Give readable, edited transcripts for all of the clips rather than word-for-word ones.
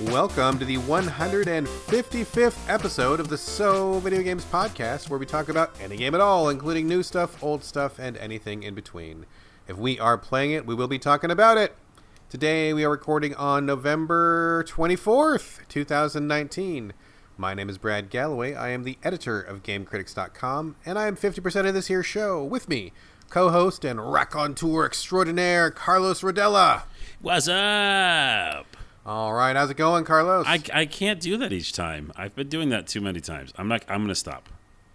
Welcome to the 155th episode of the So Video Games podcast, where we talk about any game at all, including new stuff, old stuff, and anything in between. If we are playing it, we will be talking about it. Today we are recording on November 24th, 2019. My name is Brad Galloway. I am the editor of GameCritics.com, and I am 50% of this here show. With me, co-host and raconteur extraordinaire, Carlos Rodella. What's up? All right, how's it going, Carlos? I can't do that each time. I've been doing that too many times. I'm going to stop.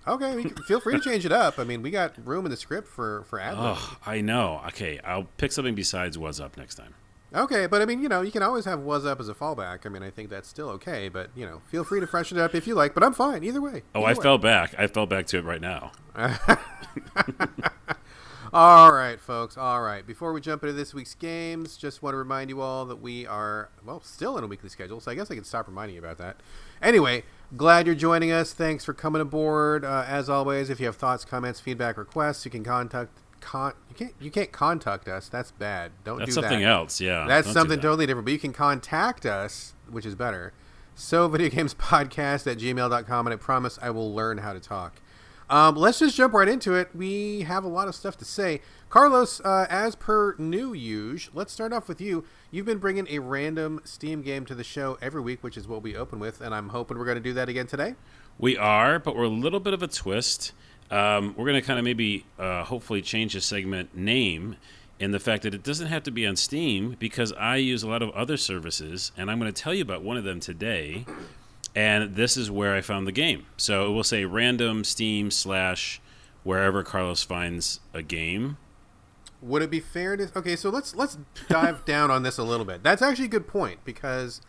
Okay, feel free to change it up. I mean, we got room in the script for ad. Oh, I know. Okay, I'll pick something besides What's Up next time. Okay, but I mean, you can always have Was Up as a fallback. I mean, I think that's still okay, but, feel free to freshen it up if you like, but I'm fine either way. Fell back. I fell back to it right now. All right, folks. All right. Before we jump into this week's games, just want to remind you all that we are, still on a weekly schedule, so I guess I can stop reminding you about that. Anyway, glad you're joining us. Thanks for coming aboard. As always, if you have thoughts, comments, feedback, requests, you can you can't contact us. That's bad. Don't do that. That's something else, yeah. That's something totally different, but you can contact us, which is better. So videogamespodcast@gmail.com, and I promise I will learn how to talk. Let's just jump right into it. We have a lot of stuff to say. Carlos, as per new usual, let's start off with you. You've been bringing a random Steam game to the show every week, which is what we open with, and I'm hoping we're going to do that again today. We are, but we're a little bit of a twist. We're going to kind of maybe hopefully change the segment name in the fact that it doesn't have to be on Steam, because I use a lot of other services, and I'm going to tell you about one of them today. And this is where I found the game. So it will say random Steam / wherever Carlos finds a game. Would it be fair to... Okay, so let's dive down on this a little bit. That's actually a good point, because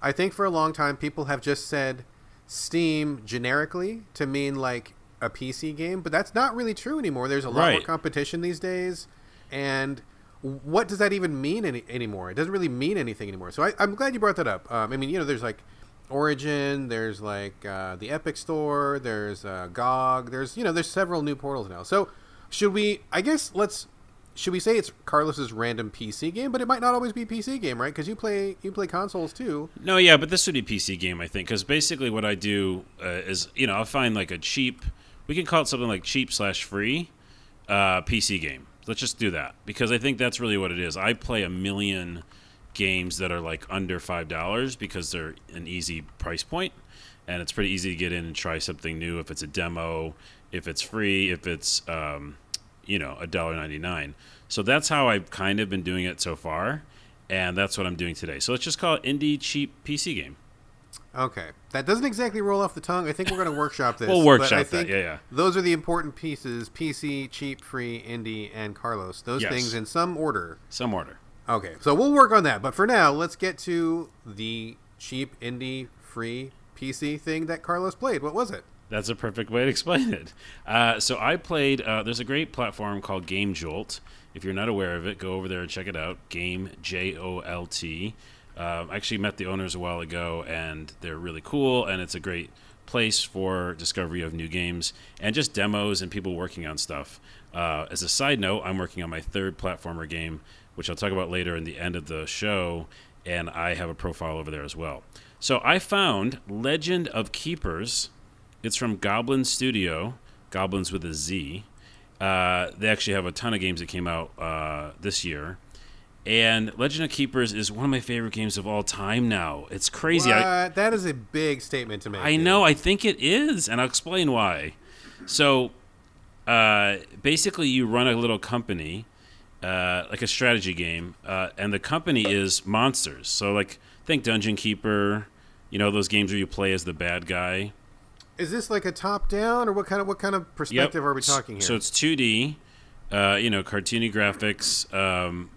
I think for a long time people have just said Steam generically to mean like a PC game, but that's not really true anymore. There's a lot more competition these days, and what does that even mean anymore? It doesn't really mean anything anymore. So I'm glad you brought that up. I mean, there's like Origin, there's like the Epic Store, there's GOG, there's several new portals now. So should we say it's Carlos's random PC game, but it might not always be a PC game, right? Because you play consoles too. No, yeah, but this would be a PC game, I think, because basically what I do is, I'll find like a cheap, we can call it something like cheap / free PC game. Let's just do that, because I think that's really what it is. I play a million games that are like under $5 because they're an easy price point, and it's pretty easy to get in and try something new if it's a demo, if it's free, if it's $1.99. So that's how I've kind of been doing it so far, and that's what I'm doing today. So let's just call it indie cheap PC game. Okay, that doesn't exactly roll off the tongue. I think we're going to workshop this. We'll workshop that. Yeah. Those are the important pieces: PC, cheap, free, indie, and Carlos. Those things in some order. Okay, so we'll work on that. But for now, let's get to the cheap, indie, free PC thing that Carlos played. What was it? That's a perfect way to explain it. So I played, there's a great platform called Game Jolt. If you're not aware of it, go over there and check it out. Game, Jolt. I actually met the owners a while ago, and they're really cool, and it's a great place for discovery of new games and just demos and people working on stuff. As a side note, I'm working on my third platformer game, which I'll talk about later in the end of the show, and I have a profile over there as well. So I found Legend of Keepers. It's from Goblin Studio, Goblins with a Z. They actually have a ton of games that came out this year. And Legend of Keepers is one of my favorite games of all time now. It's crazy. That is a big statement to make. I know. I think it is, and I'll explain why. So basically you run a little company, like a strategy game, and the company is monsters. So like think Dungeon Keeper, those games where you play as the bad guy. Is this like a top-down, or what kind of perspective are we talking here? So it's 2D, cartoony graphics,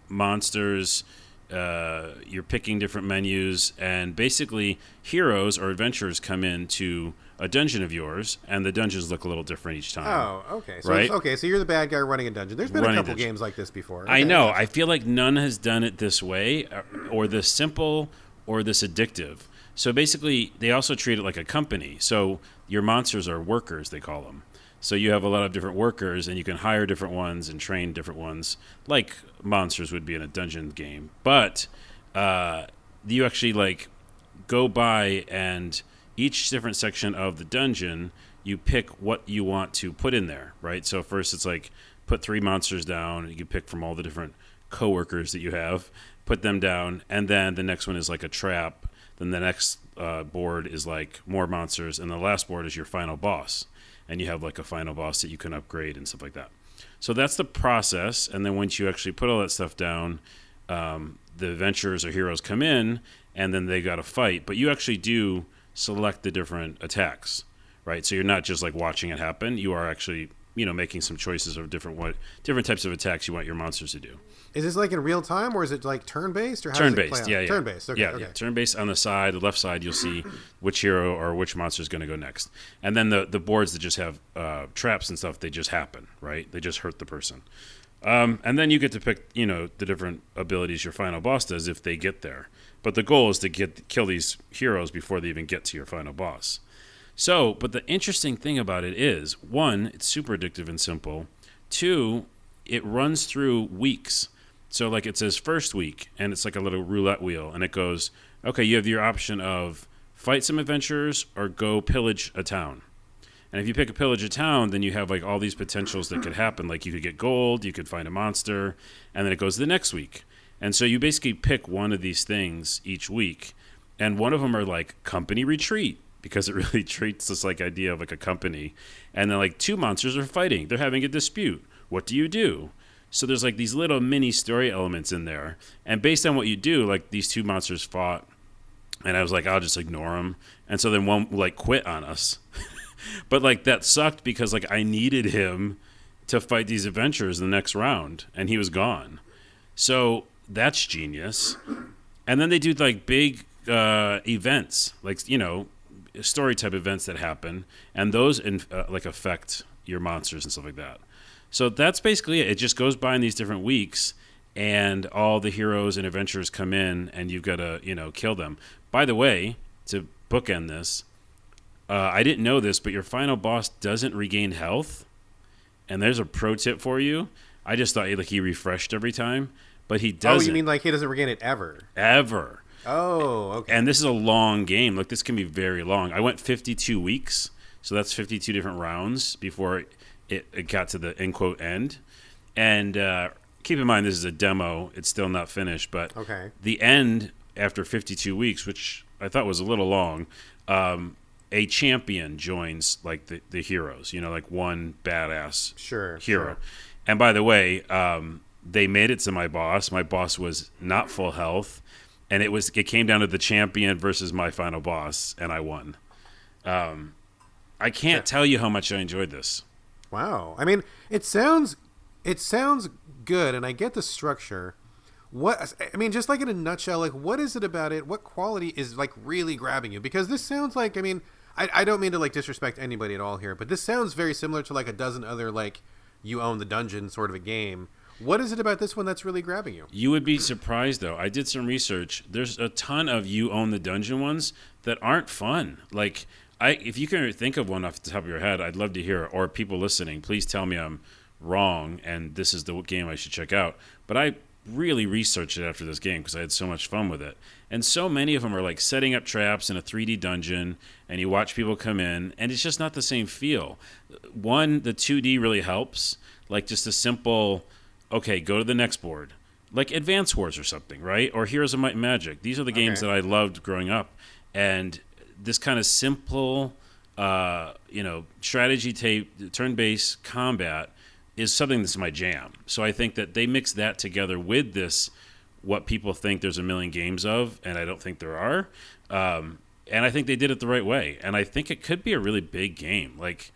monsters. You're picking different menus, and basically heroes or adventurers come into a dungeon of yours, and the dungeons look a little different each time. Oh, okay. So right? So you're the bad guy running a dungeon. There's been a couple games like this before. Okay, I know. I feel like none has done it this way, or this simple, or this addictive. So basically, they also treat it like a company. So your monsters are workers, they call them. So you have a lot of different workers, and you can hire different ones and train different ones, like monsters would be in a dungeon game. But you actually go by, and each different section of the dungeon, you pick what you want to put in there, right? So first it's like put 3 monsters down. You pick from all the different coworkers that you have, put them down, and then the next one is like a trap. Then the next board is like more monsters, and the last board is your final boss. And you have like a final boss that you can upgrade and stuff like that. So that's the process. And then once you actually put all that stuff down, the adventurers or heroes come in, and then they got to fight. But you actually do select the different attacks, right? So you're not just like watching it happen. You are actually, making some choices of different types of attacks you want your monsters to do. Is this like in real time, or is it like turn-based, or how turn-based? Does it play out? Yeah. Turn-based. Okay. Yeah. Turn-based. On the side, the left side, you'll see which hero or which monster is going to go next, and then the boards that just have traps and stuff, they just happen, right? They just hurt the person, and then you get to pick, the different abilities your final boss does if they get there. But the goal is to kill these heroes before they even get to your final boss. So, but the interesting thing about it is, 1, it's super addictive and simple. 2, it runs through weeks. So, like, it says first week, and it's like a little roulette wheel, and it goes, okay, you have your option of fight some adventurers or go pillage a town. And if you pick a pillage a town, then you have, like, all these potentials that could happen. Like, you could get gold, you could find a monster, and then it goes to the next week. And so you basically pick one of these things each week, and one of them are, like, company retreat, because it really treats this like idea of like a company. And then like 2 monsters are fighting. They're having a dispute. What do you do? So there's like these little mini story elements in there. And based on what you do, like these 2 monsters fought, and I was like, I'll just ignore them. And so then one like quit on us. But like that sucked because like I needed him to fight these adventurers in the next round, and he was gone. So that's genius. And then they do like big events, like, story type events that happen, and those like affect your monsters and stuff like that. So that's basically it. It just goes by in these different weeks, and all the heroes and adventurers come in, and you've got to kill them. By the way, to bookend this, I didn't know this, but your final boss doesn't regain health. And there's a pro tip for you. I just thought like he refreshed every time, but he doesn't. Oh, you mean like he doesn't regain it ever? Ever. Oh, okay. And this is a long game. Like, this can be very long. I went 52 weeks, so that's 52 different rounds before it got to the, end quote, end. And keep in mind, this is a demo. It's still not finished. But okay. The end, after 52 weeks, which I thought was a little long, a champion joins, like, the heroes. Like one badass hero. Sure. And by the way, they made it to my boss. My boss was not full health. And it came down to the champion versus my final boss, and I won. I can't tell you how much I enjoyed this. Wow. I mean, it sounds good, and I get the structure. Just like in a nutshell, like what is it about it? What quality is like really grabbing you? Because this sounds like, I don't mean to like disrespect anybody at all here, but this sounds very similar to like a dozen other like you own the dungeon sort of a game. What is it about this one that's really grabbing you? You would be surprised, though. I did some research. There's a ton of you own the dungeon ones that aren't fun. Like, if you can think of one off the top of your head, I'd love to hear it. Or people listening, please tell me I'm wrong and this is the game I should check out. But I really researched it after this game because I had so much fun with it. And so many of them are like setting up traps in a 3D dungeon, and you watch people come in, and it's just not the same feel. One, the 2D really helps. Like just a simple... okay, go to the next board. Like Advance Wars or something, right? Or Heroes of Might and Magic. These are the games that I loved growing up. And this kind of simple, strategy tape, turn-based combat is something that's my jam. So I think that they mix that together with this, what people think there's a million games of, and I don't think there are. And I think they did it the right way. And I think it could be a really big game. Like,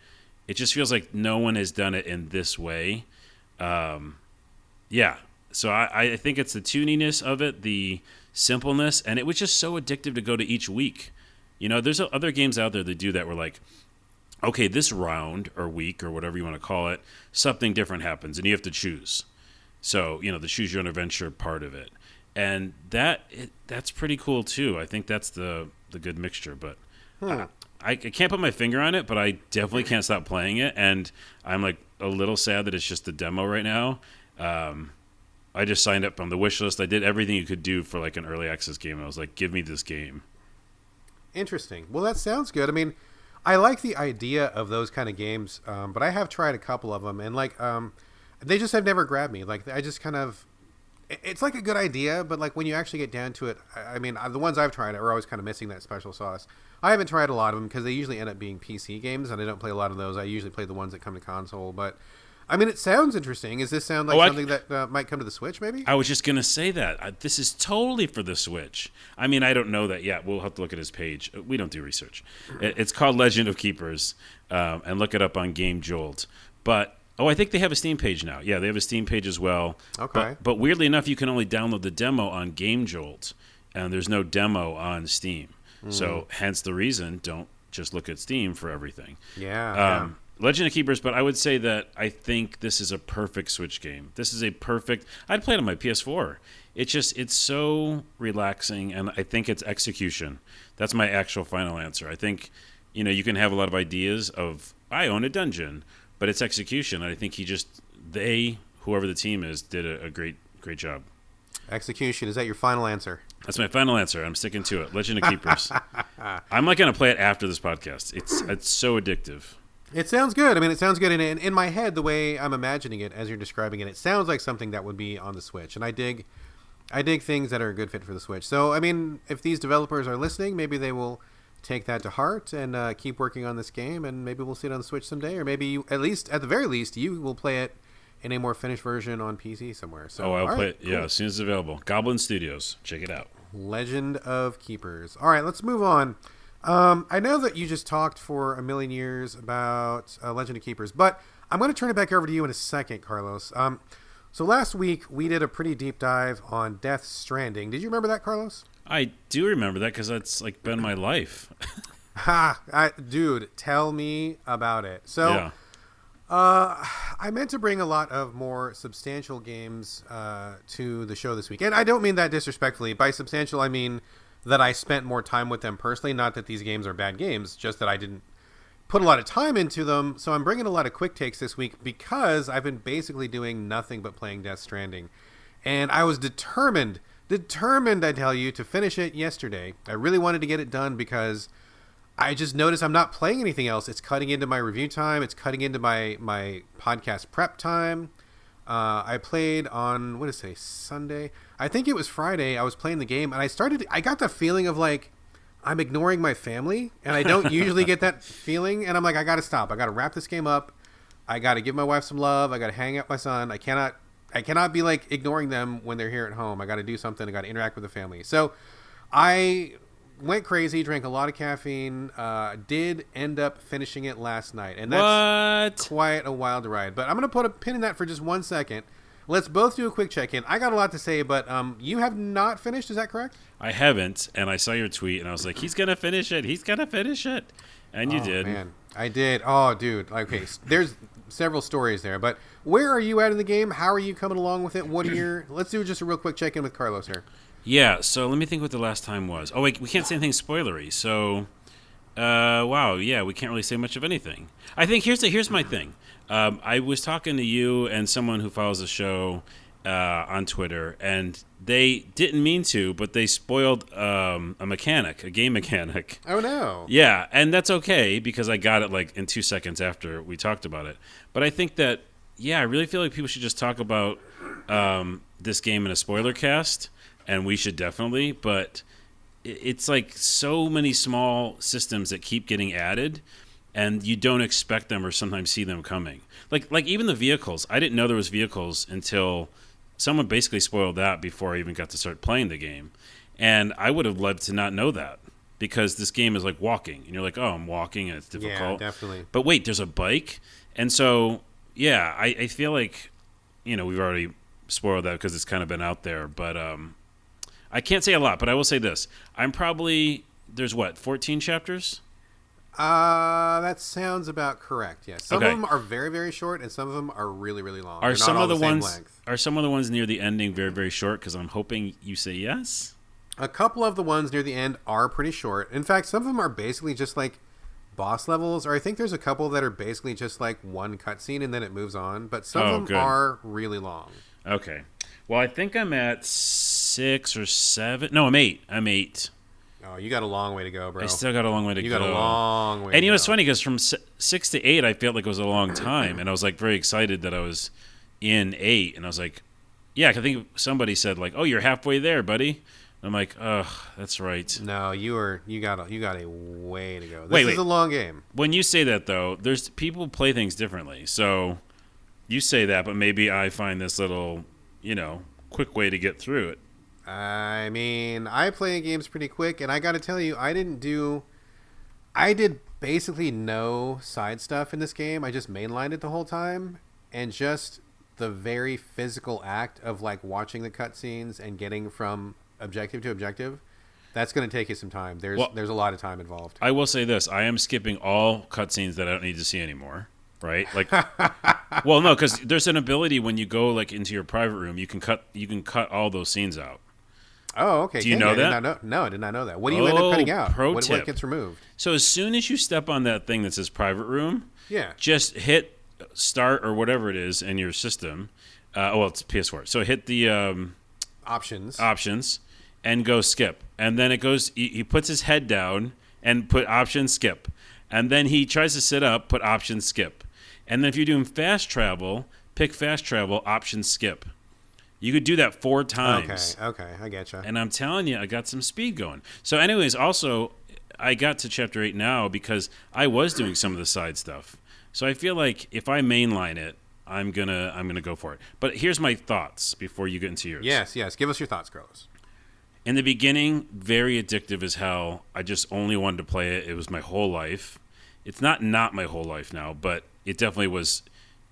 it just feels like no one has done it in this way. Yeah, so I think it's the tuniness of it, the simpleness, and it was just so addictive to go to each week. There's other games out there that do that where like, okay, this round or week or whatever you want to call it, something different happens, and you have to choose. So, the choose your own adventure part of it. And that's pretty cool, too. I think that's the good mixture, but I can't put my finger on it, but I definitely can't stop playing it, and I'm like a little sad that it's just a demo right now. I just signed up on the wish list. I did everything you could do for like an early access game. I was like, give me this game. Interesting. Well, that sounds good. I mean, I like the idea of those kind of games, but I have tried a couple of them, and they just have never grabbed me. Like, I just kind of, it's like a good idea, but like when you actually get down to it, I mean, the ones I've tried are always kind of missing that special sauce. I haven't tried a lot of them because they usually end up being PC games, and I don't play a lot of those. I usually play the ones that come to console, but I mean, it sounds interesting. Does this sound like something that might come to the Switch, maybe? I was just going to say that. This is totally for the Switch. I mean, I don't know that yet. We'll have to look at his page. We don't do research. It's called Legend of Keepers, and look it up on Game Jolt. But, I think they have a Steam page now. Yeah, they have a Steam page as well. Okay. But weirdly enough, you can only download the demo on Game Jolt, and there's no demo on Steam. So, hence the reason, don't just look at Steam for everything. Yeah. Legend of Keepers, but I would say that I think this is a perfect Switch game. This is a perfect... I'd play it on my PS4. It's so relaxing, and I think it's execution. That's my actual final answer. I think, you can have a lot of ideas of, I own a dungeon, but it's execution. I think whoever the team is, did a great job. Execution, is that your final answer? That's my final answer. I'm sticking to it. Legend of Keepers. I'm not going to play it after this podcast. It's so addictive. It sounds good. I mean, it sounds good. And in my head, the way I'm imagining it, as you're describing it, it sounds like something that would be on the Switch. And I dig things that are a good fit for the Switch. So, I mean, if these developers are listening, maybe they will take that to heart and keep working on this game. And maybe we'll see it on the Switch someday. Or maybe, at the very least, you will play it in a more finished version on PC somewhere. So, I'll play it. Cool. Yeah, as soon as it's available. Goblin Studios. Check it out. Legend of Keepers. All right, let's move on. I know that you just talked for a million years about Legend of Keepers, but I'm going to turn it back over to you in a second, Carlos. So last week, we did a pretty deep dive on Death Stranding. Did you remember that, Carlos? I do remember that because that's been my life. Dude, tell me about it. So, yeah. I meant to bring a lot of more substantial games to the show this week. And I don't mean that disrespectfully. By substantial, I mean that I spent more time with them personally. Not that these games are bad games, just that I didn't put a lot of time into them. So I'm bringing a lot of quick takes this week because I've been basically doing nothing but playing Death Stranding. And I was determined, I tell you, to finish it yesterday. I really wanted to get it done because I just noticed I'm not playing anything else. It's cutting into my review time. It's cutting into my podcast prep time. I played on, Sunday? I think it was Friday. I was playing the game, and I got the feeling of like, I'm ignoring my family, and I don't usually get that feeling, and I'm like, I got to stop. I got to wrap this game up. I got to give my wife some love. I got to hang out with my son. I cannot be like ignoring them when they're here at home. I got to do something. I got to interact with the family. So I went crazy, drank a lot of caffeine, did end up finishing it last night. And that's quite a wild ride. But I'm going to put a pin in that for just 1 second. Let's both do a quick check-in. I got a lot to say, but you have not finished, is that correct? I haven't, and I saw your tweet, and I was like, he's going to finish it. And you did. Man, I did. Oh, dude. Okay, there's several stories there, but where are you at in the game? How are you coming along with it? Let's do just a real quick check-in with Carlos here. Yeah, so let me think what the last time was. Oh, wait, we can't say anything spoilery, so... wow, yeah, we can't really say much of anything. I think here's my thing. I was talking to you and someone who follows the show on Twitter, and they didn't mean to, but they spoiled a game mechanic. Oh, no. Yeah, and that's okay, because I got it like in 2 seconds after we talked about it. But I think that, I really feel like people should just talk about this game in a spoiler cast, and we should definitely, but it's like so many small systems that keep getting added, and you don't expect them or sometimes see them coming. Like even the vehicles. I didn't know there was vehicles until someone basically spoiled that before I even got to start playing the game. And I would have loved to not know that, because this game is like walking. And you're like, oh, I'm walking and it's difficult. Yeah, definitely. But wait, there's a bike? And so, I feel like, we've already spoiled that because it's kind of been out there. But I can't say a lot, but I will say this. There's 14 chapters? That sounds about correct. Yes. Some of them are very, very short, and some of them are really, really long. Are some of the ones near the ending very, very short? Because I'm hoping you say yes. A couple of the ones near the end are pretty short. In fact, some of them are basically just like boss levels, or I think there's a couple that are basically just like one cutscene and then it moves on. But some of them are really long. Okay. Well, I think I'm at 6 or 7. No, I'm 8. Oh, you got a long way to go, bro. I still got a long way to go. You got a long way And to you know, go. it's funny because from 6 to 8, I felt like it was a long time. And I was like very excited that I was in 8. And I was like, yeah, I think somebody said like, oh, you're halfway there, buddy. And I'm like, ugh, that's right. No, you got a way to go. This Wait. is a long game. When you say that, though, there's people play things differently. So you say that, but maybe I find this little, quick way to get through it. I mean, I play games pretty quick, and I got to tell you, I did basically no side stuff in this game. I just mainlined it the whole time, and just the very physical act of like watching the cutscenes and getting from objective to objective, that's going to take you some time. There's a lot of time involved. I will say this: I am skipping all cutscenes that I don't need to see anymore. Right? Like, well, no, because there's an ability when you go like into your private room, you can cut all those scenes out. Oh, okay. Do you know that? No, I did not know that. What do you end up cutting out? What Tip. gets removed? So as soon as you step on that thing that says private room, yeah, just hit start or whatever it is in your system. It's PS4. So hit the options and go skip. And then it goes, he puts his head down and put option skip. And then he tries to sit up, put option skip. And then if you're doing fast travel, pick fast travel, option skip. You could do that 4 times. Okay, I getcha. And I'm telling you, I got some speed going. So anyways, also, I got to Chapter 8 now because I was doing some of the side stuff. So I feel like if I mainline it, I'm gonna go for it. But here's my thoughts before you get into yours. Yes. Give us your thoughts, Carlos. In the beginning, very addictive as hell. I just only wanted to play it. It was my whole life. It's not my whole life now, but it definitely was.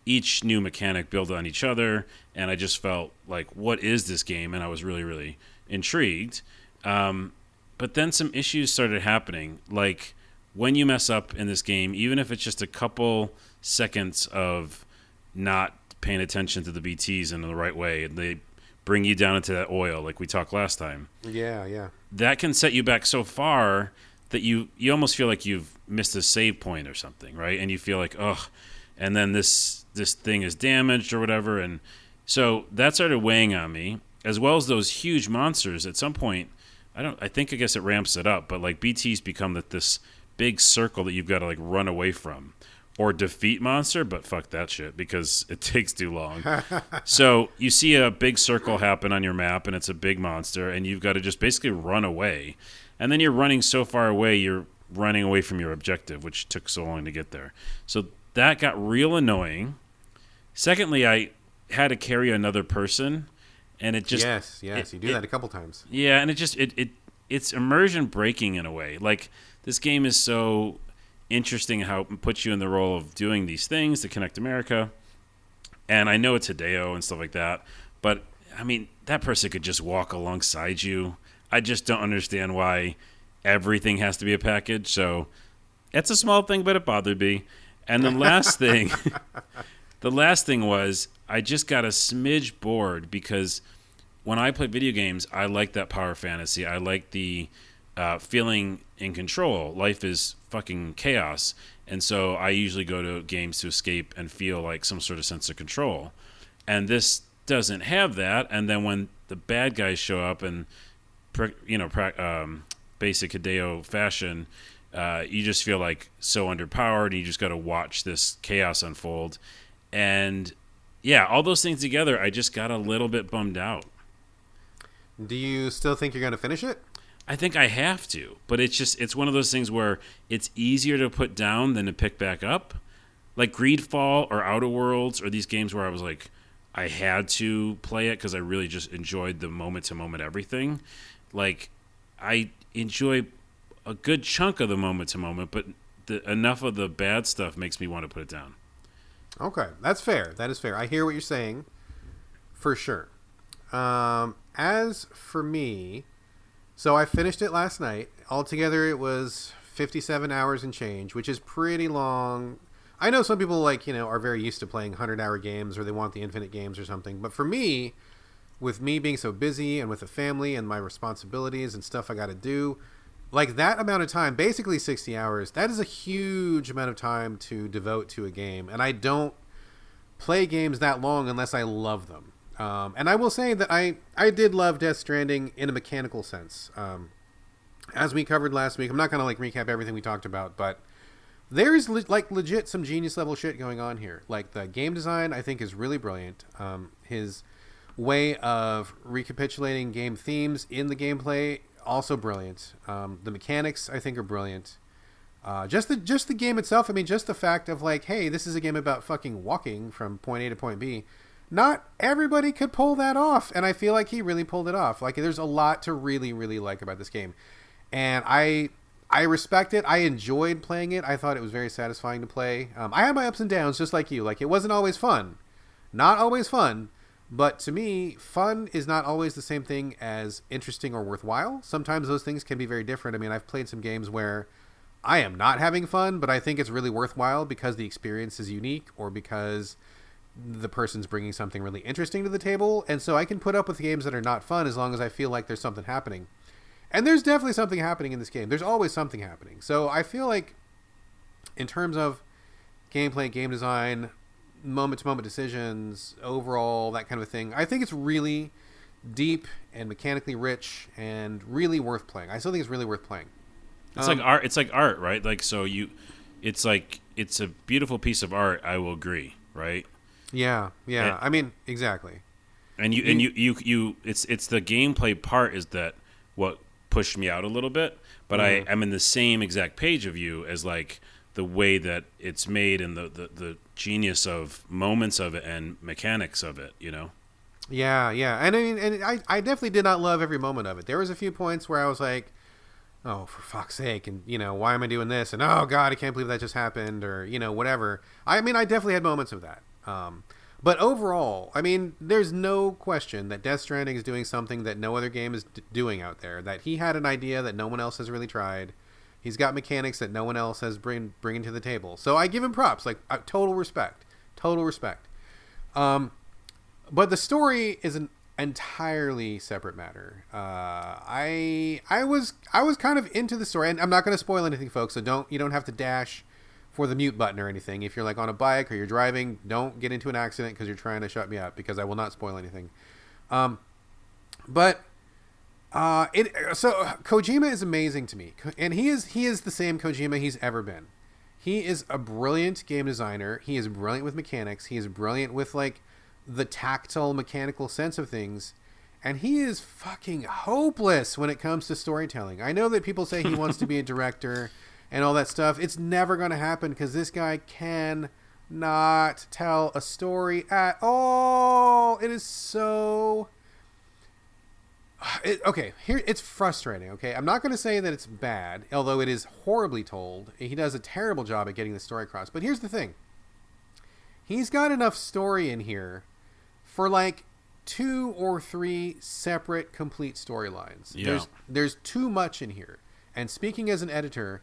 Each new mechanic built on each other, and I just felt like, what is this game? And I was really, really intrigued. But then some issues started happening. Like, when you mess up in this game, even if it's just a couple seconds of not paying attention to the BTs in the right way, and they bring you down into that oil like we talked last time. Yeah. That can set you back so far that you almost feel like you've missed a save point or something, right? And you feel like, ugh, and then this thing is damaged or whatever. And so that started weighing on me, as well as those huge monsters. At some point, I guess it ramps it up, but like BTs become this big circle that you've got to like run away from or defeat monster, but fuck that shit because it takes too long. So you see a big circle happen on your map and it's a big monster and you've got to just basically run away. And then you're running so far away, you're running away from your objective, which took so long to get there. So that got real annoying. Secondly, I had to carry another person, and it just you do that a couple times. Yeah, and it's immersion breaking in a way. Like, this game is so interesting how it puts you in the role of doing these things to connect America, and I know it's Hideo and stuff like that, but I mean that person could just walk alongside you. I just don't understand why everything has to be a package. So it's a small thing, but it bothered me. And the last thing was I just got a smidge bored because when I play video games, I like that power fantasy. I like the feeling in control. Life is fucking chaos. And so I usually go to games to escape and feel like some sort of sense of control. And this doesn't have that. And then when the bad guys show up and, basic Hideo fashion, you just feel like so underpowered and you just got to watch this chaos unfold. And yeah, all those things together, I just got a little bit bummed out. Do you still think you're going to finish it? I think I have to, but it's one of those things where it's easier to put down than to pick back up. Like Greedfall or Outer Worlds or these games where I was like, I had to play it because I really just enjoyed the moment-to-moment everything. Like, I enjoy a good chunk of the moment-to-moment, but enough of the bad stuff makes me want to put it down. Okay, that's fair. That is fair. I hear what you're saying, for sure. As for me, so I finished it last night. Altogether, it was 57 hours and change, which is pretty long. I know some people are very used to playing 100-hour games or they want the infinite games or something. But for me, with me being so busy and with a family and my responsibilities and stuff I got to do, like that amount of time, basically 60 hours, that is a huge amount of time to devote to a game. And I don't play games that long unless I love them. And I will say that I did love Death Stranding in a mechanical sense. as we covered last week, I'm not going to like recap everything we talked about, but there's like legit some genius level shit going on here. Like the game design, I think is really brilliant. His way of recapitulating game themes in the gameplay, also brilliant. The mechanics, I think, are brilliant. Just the game itself. I mean, just the fact of like, hey, this is a game about fucking walking from point A to point B. Not everybody could pull that off, and I feel like he really pulled it off. Like, there's a lot to really, really like about this game, and I respect it. I enjoyed playing it. I thought it was very satisfying to play. I had my ups and downs, just like you. Like, it wasn't always fun, not always fun. But to me, fun is not always the same thing as interesting or worthwhile. Sometimes those things can be very different. I mean, I've played some games where I am not having fun, but I think it's really worthwhile because the experience is unique or because the person's bringing something really interesting to the table. And so I can put up with games that are not fun as long as I feel like there's something happening. And there's definitely something happening in this game. There's always something happening. So I feel like in terms of gameplay, game design, moment-to-moment decisions, overall, that kind of thing, I think it's really deep and mechanically rich and really worth playing. I still think it's really worth playing. It's like art. It's like art, right? Like, so it's a beautiful piece of art. I will agree, right? Yeah. And, I mean, exactly. And it's the gameplay part is that what pushed me out a little bit, but I'm in the same exact page of you as like the way that it's made and the genius of moments of it and mechanics of it, you know? Yeah. And I mean, and I definitely did not love every moment of it. There was a few points where I was like, oh, for fuck's sake, and, you know, why am I doing this? And, oh, God, I can't believe that just happened, or, you know, whatever. I mean, I definitely had moments of that. But overall, I mean, there's no question that Death Stranding is doing something that no other game is doing out there, that he had an idea that no one else has really tried. He's got mechanics that no one else has bringing to the table. So I give him props, like, total respect. Total respect. But the story is an entirely separate matter. I was kind of into the story, and I'm not going to spoil anything, folks, so you don't have to dash for the mute button or anything. If you're like on a bike or you're driving, don't get into an accident because you're trying to shut me up, because I will not spoil anything. So Kojima is amazing to me, and he is the same Kojima he's ever been. He is a brilliant game designer. He is brilliant with mechanics. He is brilliant with like the tactile mechanical sense of things, and he is fucking hopeless when it comes to storytelling. I know that people say he wants to be a director and all that stuff. It's never going to happen because this guy can not tell a story at all. It is so okay, here it's frustrating. Okay, I'm not going to say that it's bad, although it is horribly told. He does a terrible job at getting the story across. But here's the thing: he's got enough story in here for like 2 or 3 separate complete storylines. Yeah. There's too much in here. And speaking as an editor,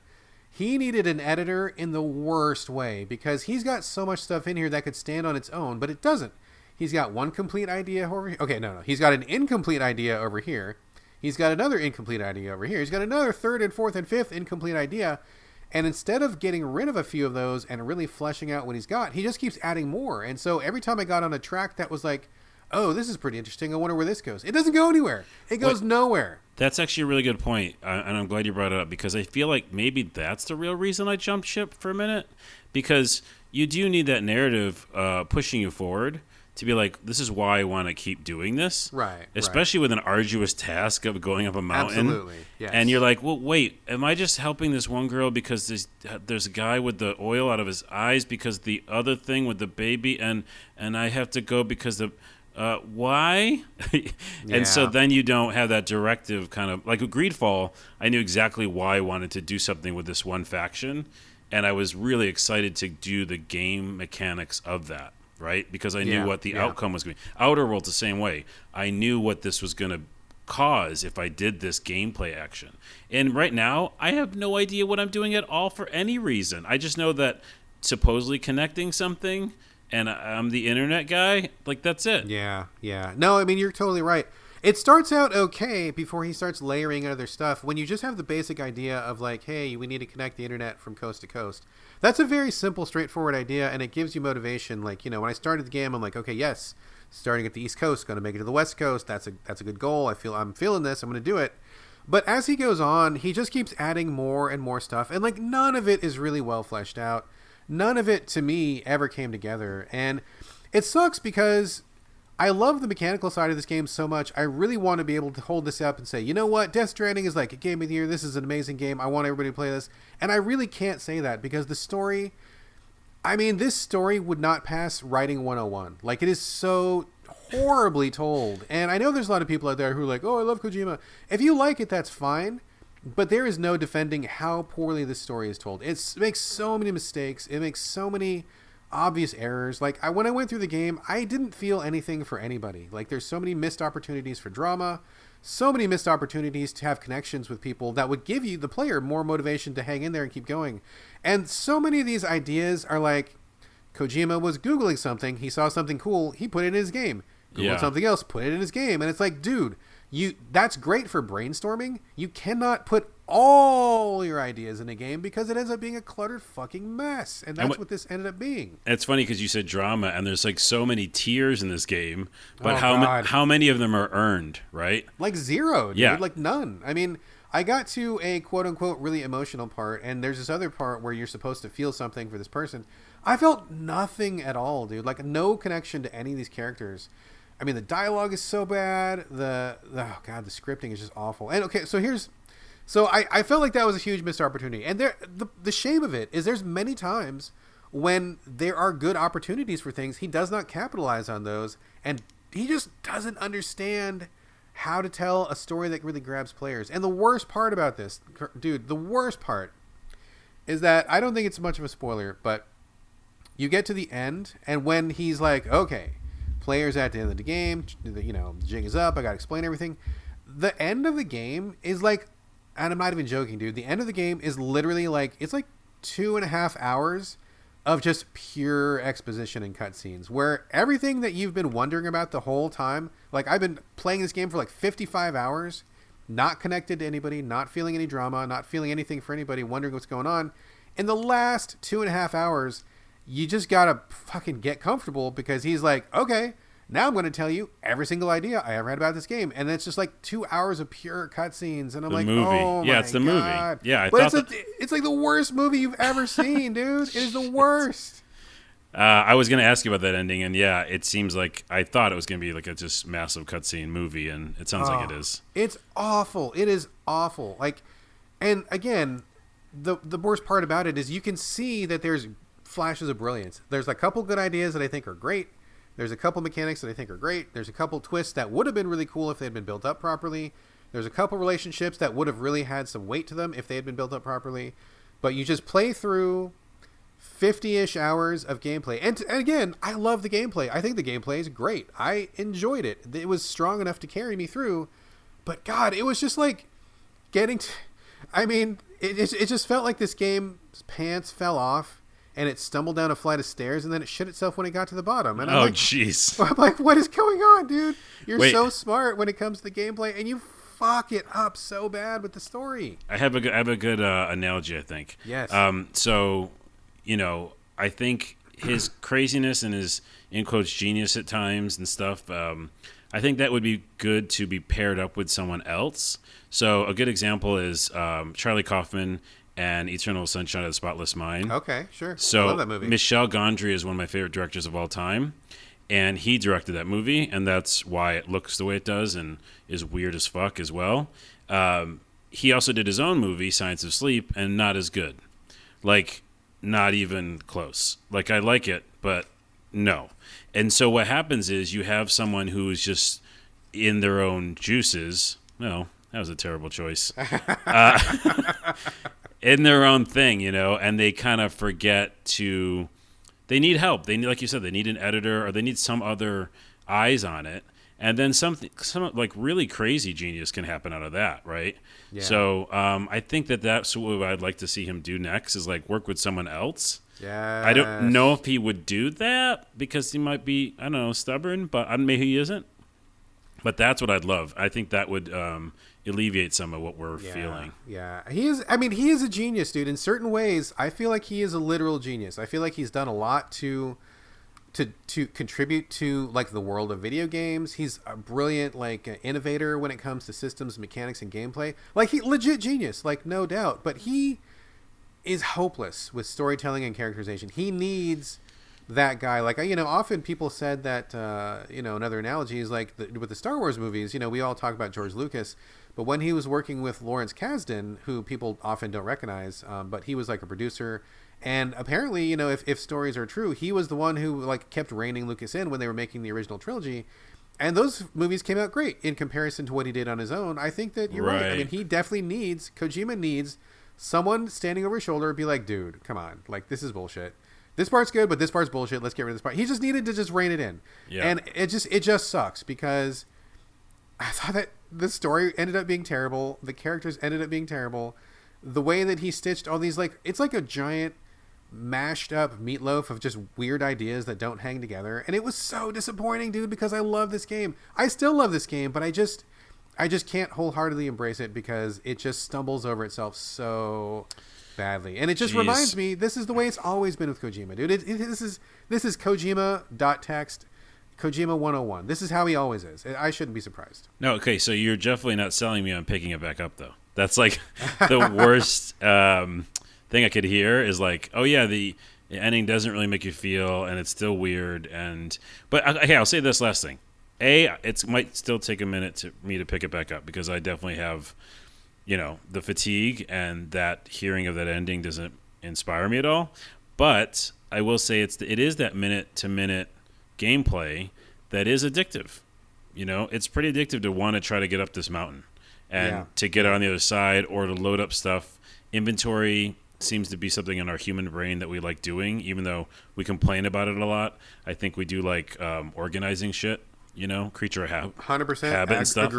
he needed an editor in the worst way, because he's got so much stuff in here that could stand on its own, but it doesn't. He's got one complete idea over here. Okay, no. He's got an incomplete idea over here. He's got another incomplete idea over here. He's got another 3rd and 4th and 5th incomplete idea. And instead of getting rid of a few of those and really fleshing out what he's got, he just keeps adding more. And so every time I got on a track that was like, oh, this is pretty interesting, I wonder where this goes, it doesn't go anywhere. It goes nowhere. That's actually a really good point, and I'm glad you brought it up, because I feel like maybe that's the real reason I jumped ship for a minute, because you do need that narrative pushing you forward to be like, this is why I want to keep doing this. Right. Especially with an arduous task of going up a mountain. Absolutely, yes. And you're like, well, wait, am I just helping this one girl because there's a guy with the oil out of his eyes, because the other thing with the baby, and I have to go because the... why? And so then you don't have that directive kind of... Like with Greedfall, I knew exactly why I wanted to do something with this one faction, and I was really excited to do the game mechanics of that. Right? Because I knew what the outcome was going to be. Outer Worlds the same way. I knew what this was going to cause if I did this gameplay action. And right now, I have no idea what I'm doing at all for any reason. I just know that supposedly connecting something, and I'm the internet guy, like that's it. Yeah. No, I mean, you're totally right. It starts out okay before he starts layering other stuff. When you just have the basic idea of like, hey, we need to connect the internet from coast to coast. That's a very simple, straightforward idea, and it gives you motivation. Like, you know, when I started the game, I'm like, okay, yes, starting at the East Coast, going to make it to the West Coast. That's a good goal. I'm feeling this. I'm going to do it. But as he goes on, he just keeps adding more and more stuff, and like none of it is really well fleshed out. None of it to me ever came together, and it sucks because I love the mechanical side of this game so much. I really want to be able to hold this up and say, you know what, Death Stranding is like a game of the year. This is an amazing game. I want everybody to play this. And I really can't say that because the story, I mean, this story would not pass writing 101. Like, it is so horribly told. And I know there's a lot of people out there who are like, oh, I love Kojima. If you like it, that's fine. But there is no defending how poorly this story is told. It makes so many mistakes. It makes so many obvious errors. Like, when I went through the game, I didn't feel anything for anybody. Like, there's so many missed opportunities for drama, so many missed opportunities to have connections with people that would give you, the player, more motivation to hang in there and keep going. And so many of these ideas are like, Kojima was Googling something, he saw something cool, he put it in his game. Googled something else, put it in his game. And it's like, dude, that's great for brainstorming. You cannot put all your ideas in a game because it ends up being a cluttered fucking mess. And that's what this ended up being. It's funny because you said drama, and there's like so many tiers in this game, but how many of them are earned, right? Like zero, dude. Yeah. Like none. I mean, I got to a quote-unquote really emotional part, and there's this other part where you're supposed to feel something for this person. I felt nothing at all, dude. Like, no connection to any of these characters. I mean, the dialogue is so bad. The scripting is just awful. And okay, so I felt like that was a huge missed opportunity. And the shame of it is there's many times when there are good opportunities for things, he does not capitalize on those, and he just doesn't understand how to tell a story that really grabs players. And the worst part about this, dude, the worst part is that I don't think it's much of a spoiler, but you get to the end, and when he's like, okay, players at the end of the game, you know, the jig is up, I gotta explain everything. The end of the game is like, and I'm not even joking, dude, the end of the game is literally like, it's like 2.5 hours of just pure exposition and cutscenes where everything that you've been wondering about the whole time, like I've been playing this game for like 55 hours, not connected to anybody, not feeling any drama, not feeling anything for anybody, wondering what's going on. In the last 2.5 hours, you just gotta fucking get comfortable because he's like, okay, now I'm going to tell you every single idea I ever had about this game. And it's just like 2 hours of pure cutscenes. And I'm like, movie. Oh my it's the God. movie. Yeah, it's like the worst movie you've ever seen, dude. It is the worst. I was going to ask you about that ending, and yeah, it seems like I thought it was going to be like a just massive cutscene movie, and it sounds like it is. It's awful. It is awful. Like, and again, the worst part about it is you can see that there's flashes of brilliance. There's a couple good ideas that I think are great. There's a couple mechanics that I think are great. There's a couple twists that would have been really cool if they had been built up properly. There's a couple relationships that would have really had some weight to them if they had been built up properly. But you just play through 50-ish hours of gameplay. And again, I love the gameplay. I think the gameplay is great. I enjoyed it. It was strong enough to carry me through. But God, it was just like getting to... I mean, it just felt like this game's pants fell off and it stumbled down a flight of stairs and then it shit itself when it got to the bottom. And I'm jeez. I'm like, what is going on, dude? You're so smart when it comes to the gameplay and you fuck it up so bad with the story. I have a good analogy, I think. Yes. So, you know, I think his craziness and his, in quotes, genius at times and stuff, I think that would be good to be paired up with someone else. So a good example is Charlie Kaufman and Eternal Sunshine of the Spotless Mind. Okay, sure. So I love that movie. Michel Gondry is one of my favorite directors of all time, and he directed that movie, and that's why it looks the way it does and is weird as fuck as well. He also did his own movie, Science of Sleep, and not as good. Like, not even close. Like, I like it, but no. And so what happens is you have someone who is just in their own juices. No, that was a terrible choice. In their own thing, you know, and they kind of forget to... They need help. They need, like you said, they need an editor or they need some other eyes on it. And then some like really crazy genius can happen out of that, right? Yeah. So I think that's what I'd like to see him do next is like work with someone else. Yeah. I don't know if he would do that because he might be, I don't know, stubborn, but maybe he isn't. But that's what I'd love. I think that would alleviate some of what we're feeling. Yeah. He is a genius, dude. In certain ways, I feel like he is a literal genius. I feel like he's done a lot to to contribute to like the world of video games. He's a brilliant like innovator when it comes to systems, mechanics, and gameplay. Like he legit genius, like no doubt. But he is hopeless with storytelling and characterization. He needs that guy. Like often people said that another analogy is like with the Star Wars movies. We all talk about George Lucas, but when he was working with Lawrence Kasdan, who people often don't recognize, but he was like a producer. And apparently, if stories are true, he was the one who like kept reining Lucas in when they were making the original trilogy. And those movies came out great in comparison to what he did on his own. I think that you're right. I mean, Kojima needs someone standing over his shoulder and be like, dude, come on. Like, this is bullshit. This part's good, but this part's bullshit. Let's get rid of this part. He just needed to just rein it in. Yeah. And it just sucks because I thought that the story ended up being terrible. The characters ended up being terrible. The way that he stitched all these, like, it's like a giant mashed up meatloaf of just weird ideas that don't hang together, and it was so disappointing, dude, because I love this game. I still love this game, but I just can't wholeheartely embrace it because it just stumbles over itself so badly. And it just reminds me, this is the way it's always been with Kojima, dude. This is Kojima.text, Kojima 101. This is how he always is. I shouldn't be surprised. No, okay, so you're definitely not selling me on picking it back up, though. That's like the worst thing I could hear is like, oh yeah, the ending doesn't really make you feel, and it's still weird. But I'll say this last thing. It might still take a minute for me to pick it back up because I definitely have, the fatigue, and that hearing of that ending doesn't inspire me at all. But I will say it is that minute-to-minute gameplay that is addictive. It's pretty addictive to want to try to get up this mountain and to get on the other side or to load up stuff. Inventory seems to be something in our human brain that we like doing, even though we complain about it a lot. I think we do like organizing shit, creature 100% habit and stuff.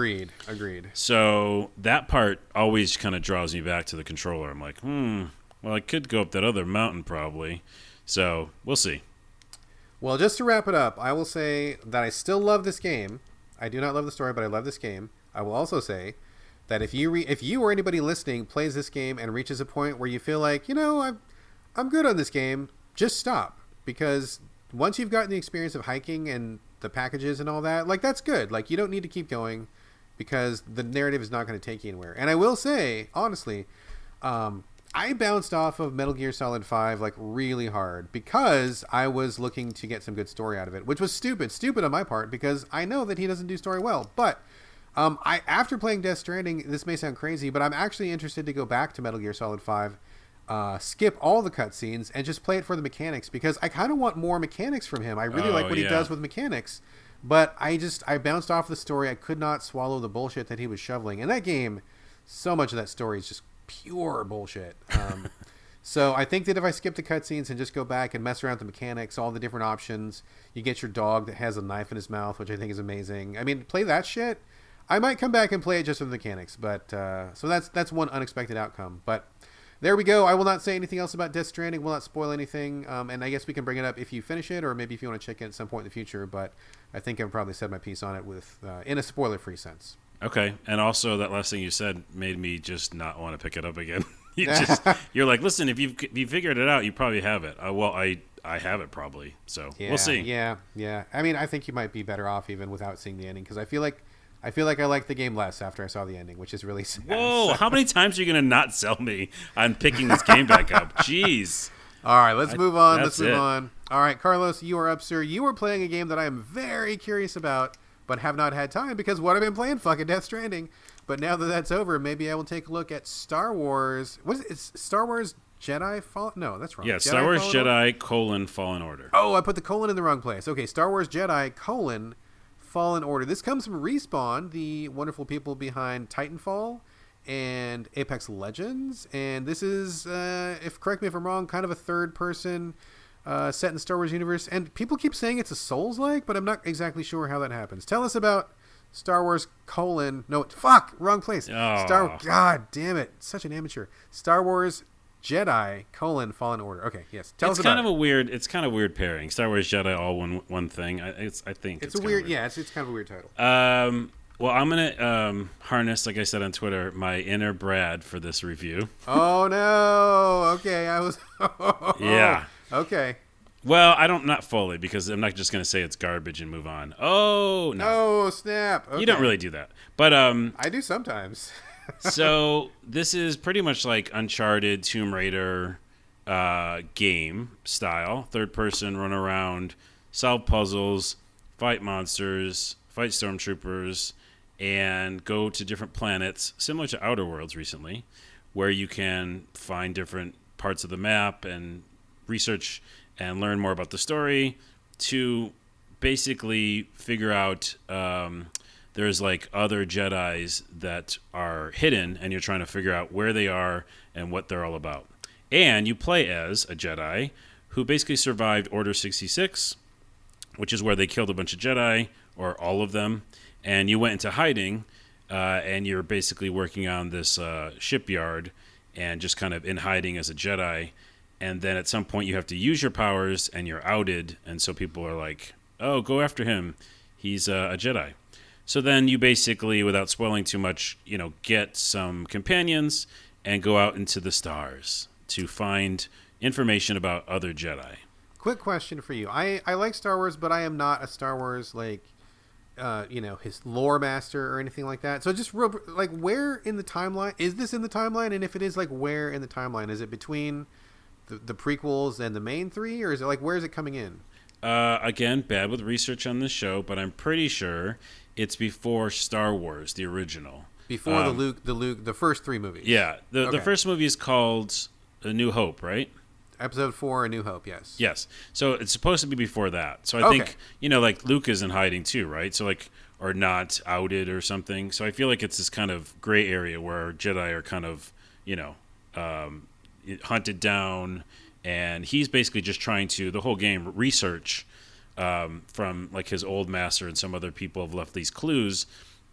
Agreed. So that part always kind of draws me back to the controller. I'm like, well, I could go up that other mountain probably. So we'll see. Well, just to wrap it up, I will say that I still love this game. I do not love the story, but I love this game. I will also say that if you or anybody listening plays this game and reaches a point where you feel like, I'm good on this game, just stop. Because once you've gotten the experience of hiking and the packages and all that, like, that's good. Like, you don't need to keep going because the narrative is not going to take you anywhere. And I will say, honestly, I bounced off of Metal Gear Solid 5 like really hard because I was looking to get some good story out of it, which was stupid on my part because I know that he doesn't do story well. But after playing Death Stranding, this may sound crazy, but I'm actually interested to go back to Metal Gear Solid 5, skip all the cutscenes, and just play it for the mechanics, because I kind of want more mechanics from him. I really like what he does with mechanics, but I bounced off the story. I could not swallow the bullshit that he was shoveling. In that game, so much of that story is just pure bullshit. So I think that if I skip the cutscenes and just go back and mess around with the mechanics, all the different options, you get your dog that has a knife in his mouth, which I think is amazing. I mean, play that shit. I might come back and play it just for the mechanics, but so that's one unexpected outcome. But there we go. I will not say anything else about Death Stranding. Will not spoil anything, and I guess we can bring it up if you finish it, or maybe if you want to check it at some point in the future. But I think I've probably said my piece on it with in a spoiler-free sense. Okay, and also that last thing you said made me just not want to pick it up again. You're like, listen, if you figured it out, you probably have it. Well, I have it probably, so we'll see. Yeah. I mean, I think you might be better off even without seeing the ending, because I feel like I liked the game less after I saw the ending, which is really sad. Whoa, how many times are you going to not sell me on picking this game back up? Jeez. All right, let's move on. All right, Carlos, you are up, sir. You are playing a game that I am very curious about, but have not had time because what I've been playing, fucking Death Stranding. But now that that's over, maybe I will take a look at Star Wars. What is it? It's Star Wars Jedi Fallen? No, that's wrong. Yeah, Star Wars Jedi: Fallen Order. Oh, I put the colon in the wrong place. Okay, Star Wars Jedi: Fallen Order. This comes from Respawn, the wonderful people behind Titanfall and Apex Legends. And this is, correct me if I'm wrong, kind of a third-person set in the Star Wars universe. And people keep saying it's a Souls-like, but I'm not exactly sure how that happens. Tell us about Star Wars wrong place. Oh. God damn it. Such an amateur. Star Wars Jedi: Fallen Order. Okay, yes. Tell us about it. It's kind of weird pairing. Star Wars Jedi all one thing. I think it's a weird. Yeah, it's kind of a weird title. Well, I'm gonna harness, like I said on Twitter, my inner Brad for this review. Oh no. Okay, I was. Yeah. Okay. Well, I don't, not fully, because I'm not just going to say it's garbage and move on. Oh, no. Oh, snap. Okay. You don't really do that. But I do sometimes. so this is pretty much like Uncharted, Tomb Raider game style. Third person, run around, solve puzzles, fight monsters, fight stormtroopers, and go to different planets, similar to Outer Worlds recently, where you can find different parts of the map and research and learn more about the story to basically figure out there's like other Jedis that are hidden, and you're trying to figure out where they are and what they're all about. And you play as a Jedi who basically survived Order 66, which is where they killed a bunch of Jedi, or all of them, and you went into hiding, and you're basically working on this shipyard and just kind of in hiding as a Jedi. And then at some point you have to use your powers and you're outed. And so people are like, oh, go after him. He's a Jedi. So then you basically, without spoiling too much, get some companions and go out into the stars to find information about other Jedi. Quick question for you. I like Star Wars, but I am not a Star Wars, his lore master or anything like that. So just real, where in the timeline? Is this in the timeline? And if it is, where in the timeline? Is it between the prequels and the main three, or is it where is it coming in? Again, bad with research on this show, but I'm pretty sure it's before Star Wars, the original. Before the first three movies. Yeah, the first movie is called A New Hope, right? Episode 4, A New Hope. Yes. Yes. So it's supposed to be before that. So I think Luke is in hiding too, right? So or not outed or something. So I feel like it's this kind of gray area where Jedi are kind of hunted down, and he's basically just trying to, the whole game, research from his old master, and some other people have left these clues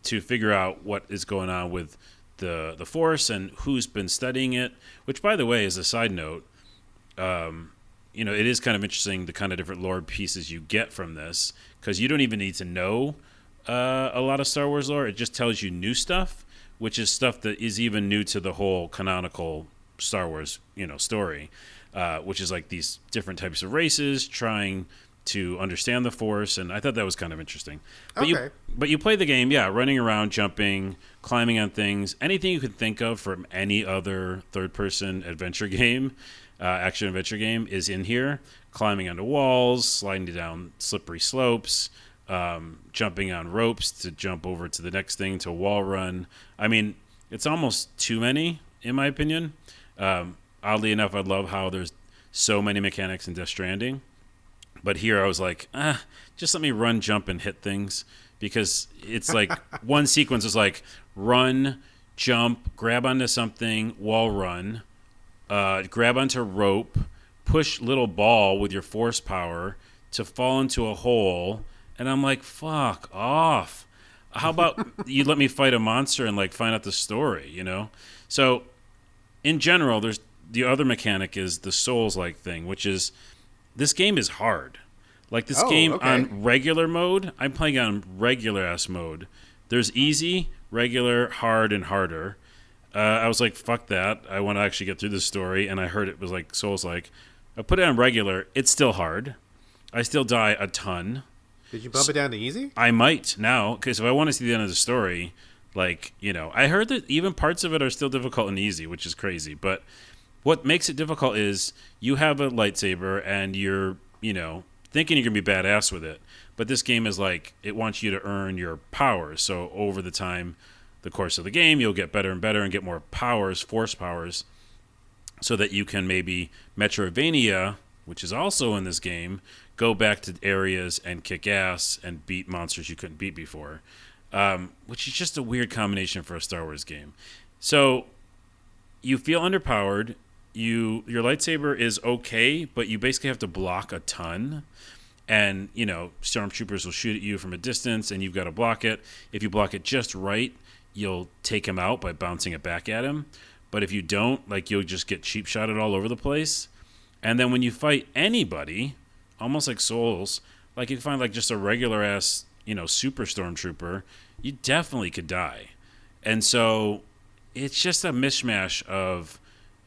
to figure out what is going on with the Force and who's been studying it, which, by the way, as a side note, it is kind of interesting the kind of different lore pieces you get from this, because you don't even need to know a lot of Star Wars lore. It just tells you new stuff, which is stuff that is even new to the whole canonical Star Wars, story, which is these different types of races trying to understand the Force, and I thought that was kind of interesting. But you play the game, running around, jumping, climbing on things, anything you could think of from any other third-person adventure game, action adventure game, is in here. Climbing onto walls, sliding down slippery slopes, jumping on ropes to jump over to the next thing, to wall run. I mean, it's almost too many, in my opinion. Oddly enough, I love how there's so many mechanics in Death Stranding. But here I was like, just let me run, jump, and hit things. Because it's one sequence is run, jump, grab onto something, wall run, grab onto rope, push little ball with your force power to fall into a hole. And I'm like, fuck off. How about you let me fight a monster and find out the story, So in general, there's the other mechanic is the Souls-like thing, which is this game is hard. On regular mode, I'm playing on regular-ass mode. There's easy, regular, hard, and harder. I was like, fuck that. I want to actually get through this story, and I heard it was Souls-like. I put it on regular. It's still hard. I still die a ton. Did you bump it down to easy? I might now, because if I want to see the end of the story, I heard that even parts of it are still difficult and easy, which is crazy. But what makes it difficult is you have a lightsaber and you're, thinking you're going to be badass with it. But this game is it wants you to earn your powers. So over the course of the game, you'll get better and better and get more powers, force powers, so that you can maybe Metroidvania, which is also in this game, go back to areas and kick ass and beat monsters you couldn't beat before. Which is just a weird combination for a Star Wars game. So you feel underpowered. Your lightsaber is okay, but you basically have to block a ton. And, stormtroopers will shoot at you from a distance, and you've got to block it. If you block it just right, you'll take him out by bouncing it back at him. But if you don't, you'll just get cheap shotted all over the place. And then when you fight anybody, almost like Souls, you can find just a regular-ass, super stormtrooper, you definitely could die. And so it's just a mishmash of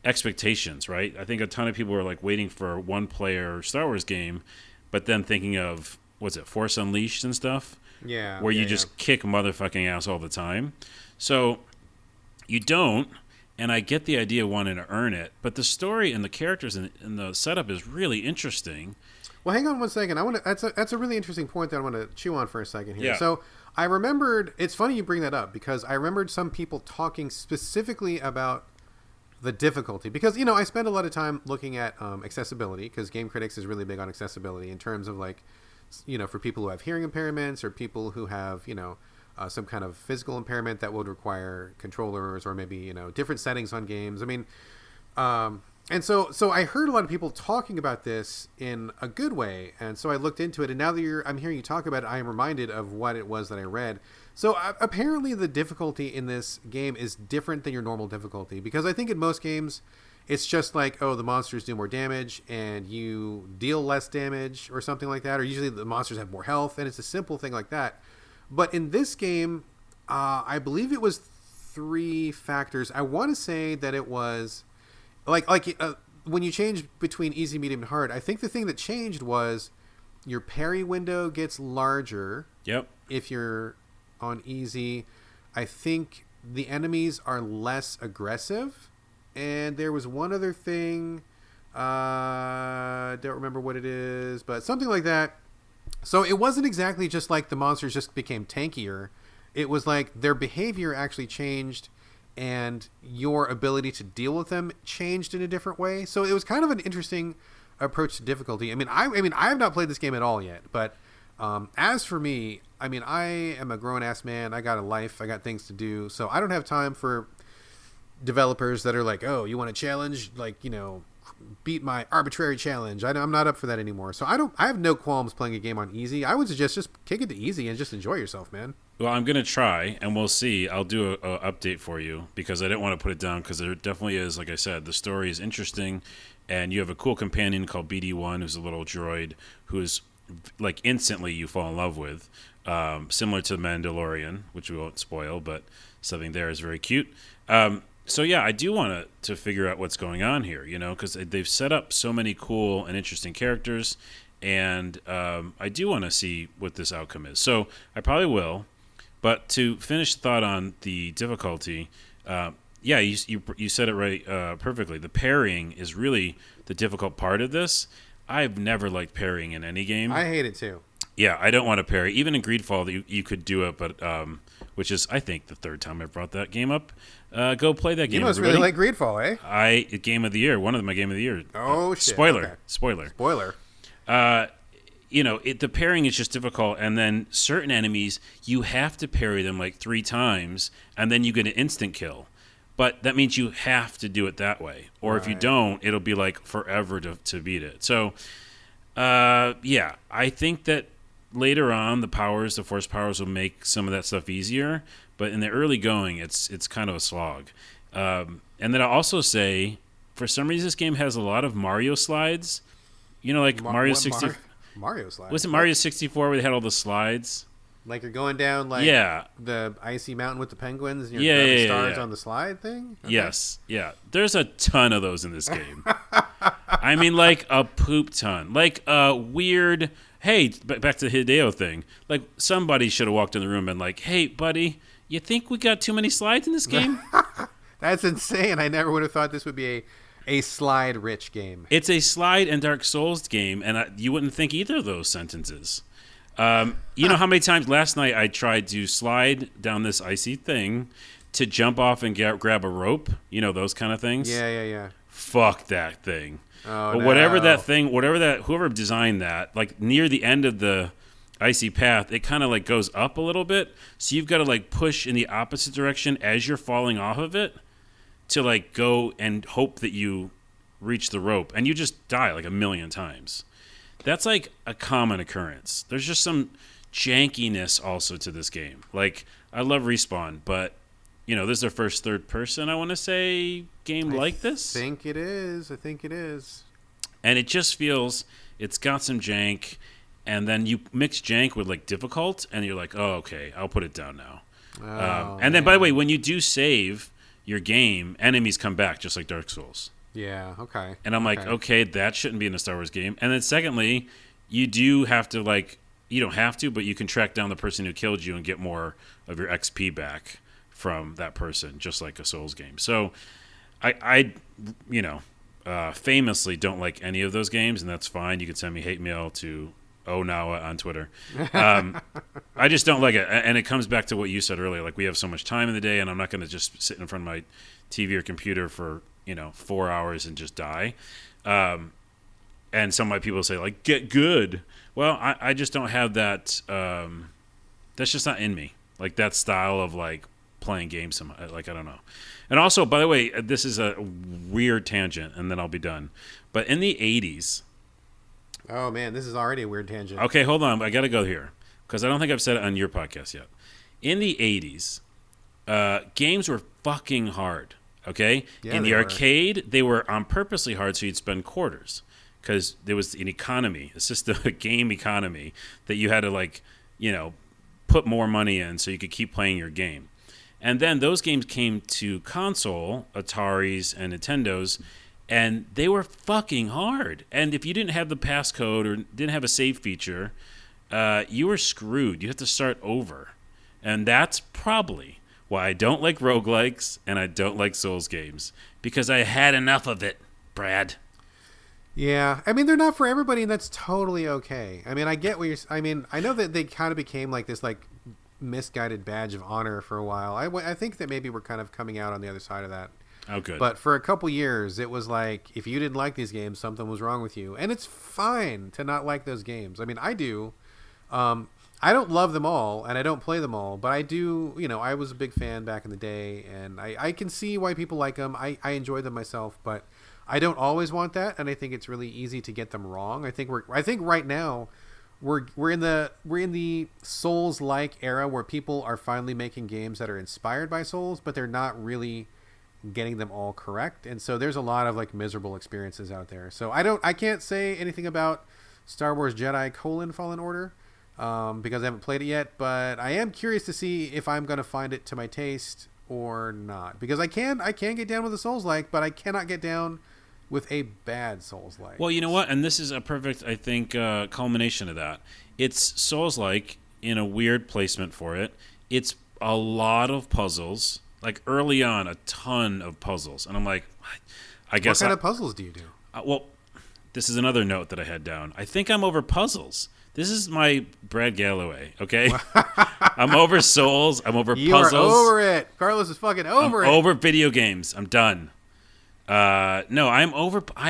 expectations, right? I think a ton of people were like waiting for a one-player Star Wars game, but then thinking of what's it, Force Unleashed and stuff, Yeah, where you just kick motherfucking ass all the time. So you don't, and I get the idea of wanting to earn it, but the story and the characters and the setup is really interesting. Well, hang on one second. That's a really interesting point that I want to chew on for a second here. Yeah. So I remembered. It's funny you bring that up because I remembered some people talking specifically about the difficulty because I spend a lot of time looking at accessibility because Game Critics is really big on accessibility in terms of like for people who have hearing impairments or people who have some kind of physical impairment that would require controllers or maybe different settings on games. I mean, and so I heard a lot of people talking about this in a good way, and so I looked into it. And now that I'm hearing you talk about it, I am reminded of what it was that I read. So apparently, the difficulty in this game is different than your normal difficulty because I think in most games, it's just like, oh, the monsters do more damage and you deal less damage or something like that, or usually the monsters have more health, and it's a simple thing like that. But in this game, I believe it was 3 factors. I want to say that it was like when you change between easy, medium, and hard. I think the thing that changed was your parry window gets larger. Yep. If you're on easy, I think the enemies are less aggressive. And there was one other thing. Don't remember what it is, but something like that. So it wasn't exactly just like the monsters just became tankier. It was like their behavior actually changed and your ability to deal with them changed in a different way. So it was kind of an interesting approach to difficulty. I mean, I have not played this game at all yet, but as for me, I mean, I am a grown-ass man. I got a life. I got things to do. So I don't have time for developers that are like, oh, you want a challenge? Like, beat my arbitrary challenge. I'm not up for that anymore. So I have no qualms playing a game on easy. I would suggest just kick it to easy and just enjoy yourself, man. Well, I'm going to try, and we'll see. I'll do a update for you because I didn't want to put it down because there definitely is, like I said, the story is interesting, and you have a cool companion called BD1 who's a little droid who's like instantly you fall in love with, similar to the Mandalorian, which we won't spoil, but something there is very cute. So yeah, I do want to figure out what's going on here, because they've set up so many cool and interesting characters, and I do want to see what this outcome is. So I probably will, but to finish the thought on the difficulty, yeah, you said it right perfectly. The parrying is really the difficult part of this. I've never liked parrying in any game. I hate it too. Yeah, I don't want to parry. Even in Greedfall, you could do it, but which is, I think, the 3rd time I've brought that game up. Go play that game. You must really like Greedfall, eh? Game of the year. One of my game of the year. Oh, shit. Spoiler. Okay. Spoiler. The parrying is just difficult, and then certain enemies, you have to parry them like 3 times, and then you get an instant kill. But that means you have to do it that way. Or if you don't, it'll be like forever to beat it. So, yeah, I think that later on, the Force powers will make some of that stuff easier. But in the early going, it's kind of a slog. And then I'll also say, for some reason, this game has a lot of Mario slides. Like Mario 64. Mario slides? Was it Mario 64 where they had all the slides? Like you're going down the icy mountain with the penguins and you're grabbing stars on the slide thing? Okay. Yes. Yeah. There's a ton of those in this game. I mean, like a poop ton. Like a weird, hey, back to the Hideo thing. Like somebody should have walked in the room and like, hey, buddy, you think we got too many slides in this game? That's insane. I never would have thought this would be a slide-rich game. It's a slide and Dark Souls game, and you wouldn't think either of those sentences. You know how many times last night I tried to slide down this icy thing to jump off and grab a rope? Those kind of things? Yeah. Fuck that thing. Oh, but no. Whoever designed that, like near the end of the icy path, it kind of like goes up a little bit. So you've got to like push in the opposite direction as you're falling off of it to like go and hope that you reach the rope. And you just die like a million times. That's like a common occurrence. There's just some jankiness also to this game. Like, I love Respawn, but, this is their first third person, I want to say, game like this. I think it is. And it just feels, it's got some jank, and then you mix jank with, like, difficult, and you're like, oh, okay, I'll put it down now. And then, by the way, when you do save, your game, enemies come back just like Dark Souls. Yeah. Okay. And I'm like, okay, that shouldn't be in a Star Wars game. And then secondly, you do have to you don't have to, but you can track down the person who killed you and get more of your XP back from that person, just like a Souls game. So I famously don't like any of those games, and that's fine. You can send me hate mail to Onawa on Twitter. I just don't like it. And it comes back to what you said earlier. Like, we have so much time in the day, and I'm not going to just sit in front of my TV or computer for 4 hours and just die. And some of my people say, like, get good. Well, I just don't have that. That's just not in me. Like, that style of, like, playing games. Like, I don't know. And also, by the way, this is a weird tangent, and then I'll be done. But in the 80s. Oh, man, this is already a weird tangent. Okay, hold on. I got to go here because I don't think I've said it on your podcast yet. In the 80s, games were fucking hard, okay? Yeah, in the arcade, they were on purposely hard so you'd spend quarters because there was an economy, a system, a game economy that you had to, put more money in so you could keep playing your game. And then those games came to console, Ataris and Nintendos, and they were fucking hard. And if you didn't have the passcode or didn't have a save feature, you were screwed. You have to start over. And that's probably why I don't like roguelikes and I don't like Souls games. Because I had enough of it, Brad. Yeah. I mean, they're not for everybody, and that's totally okay. I mean, I get what you're... I mean, I know that they kind of became like this, like, misguided badge of honor for a while. I think that maybe we're kind of coming out on the other side of that. Oh, good. But for a couple years, it was like, if you didn't like these games, something was wrong with you. And it's fine to not like those games. I mean, I do. I don't love them all, and I don't play them all. But I do, I was a big fan back in the day, and I can see why people like them. I enjoy them myself, but I don't always want that, and I think it's really easy to get them wrong. I think right now, we're in the Souls-like era where people are finally making games that are inspired by Souls, but they're not really getting them all correct, and so there's a lot of like miserable experiences out there. So I can't say anything about Star Wars Jedi: Fallen Order because I haven't played it yet, but I am curious to see if I'm going to find it to my taste or not, because I can get down with a Souls-like, but I cannot get down with a bad Souls-like. Well, you know what? And this is a perfect, I think, culmination of that. It's Souls-like in a weird placement for it. It's a lot of puzzles. Like, early on, a ton of puzzles. And I'm like, I guess... What kind of puzzles do you do? Well, this is another note that I had down. I think I'm over puzzles. This is my Brad Galloway, okay? I'm over Souls. I'm over puzzles. You are over it. Carlos is fucking over it. Over video games. I'm done. No, I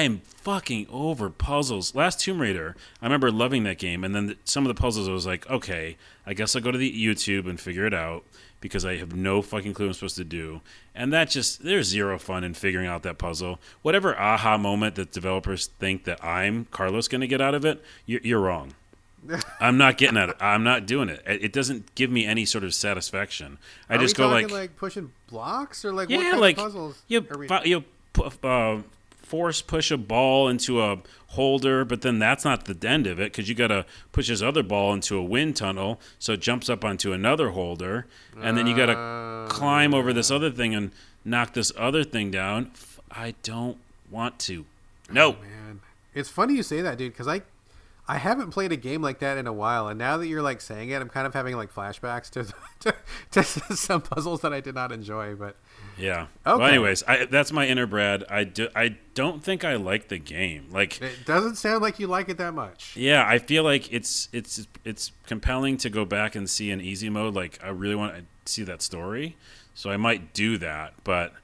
am fucking over puzzles. Last Tomb Raider, I remember loving that game, and then some of the puzzles I was like, okay, I guess I'll go to the YouTube and figure it out, because I have no fucking clue what I'm supposed to do. And there's zero fun in figuring out that puzzle. Whatever aha moment that developers think that I'm, Carlos, going to get out of it, you're wrong. I'm not getting at it. I'm not doing it. It doesn't give me any sort of satisfaction. I just go like pushing blocks, or like what kind of puzzles? You force push a ball into a holder, but then that's not the end of it, because you got to push this other ball into a wind tunnel so it jumps up onto another holder, and then you got to climb over this other thing and knock this other thing down. I don't want to. No. Oh, man. It's funny you say that, dude, because I haven't played a game like that in a while, and now that you're like saying it, I'm kind of having like flashbacks to some puzzles that I did not enjoy. But yeah. Okay. Well, anyways, that's my inner Brad. I don't think I like the game. Like, it doesn't sound like you like it that much. Yeah, I feel like it's compelling to go back and see an easy mode. Like, I really want to see that story, so I might do that. But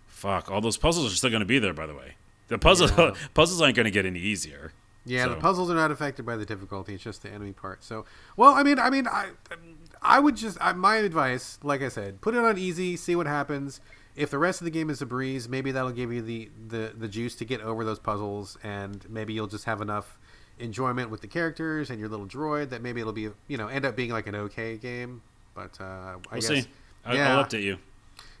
fuck, all those puzzles are still going to be there. By the way, the puzzles aren't going to get any easier. Yeah, so. The puzzles are not affected by the difficulty. It's just the enemy part. So, well, I would just my advice, like I said, put it on easy, see what happens. If the rest of the game is a breeze, maybe that'll give you the juice to get over those puzzles, and maybe you'll just have enough enjoyment with the characters and your little droid that maybe it'll be end up being like an okay game. But we'll see. I'll update you.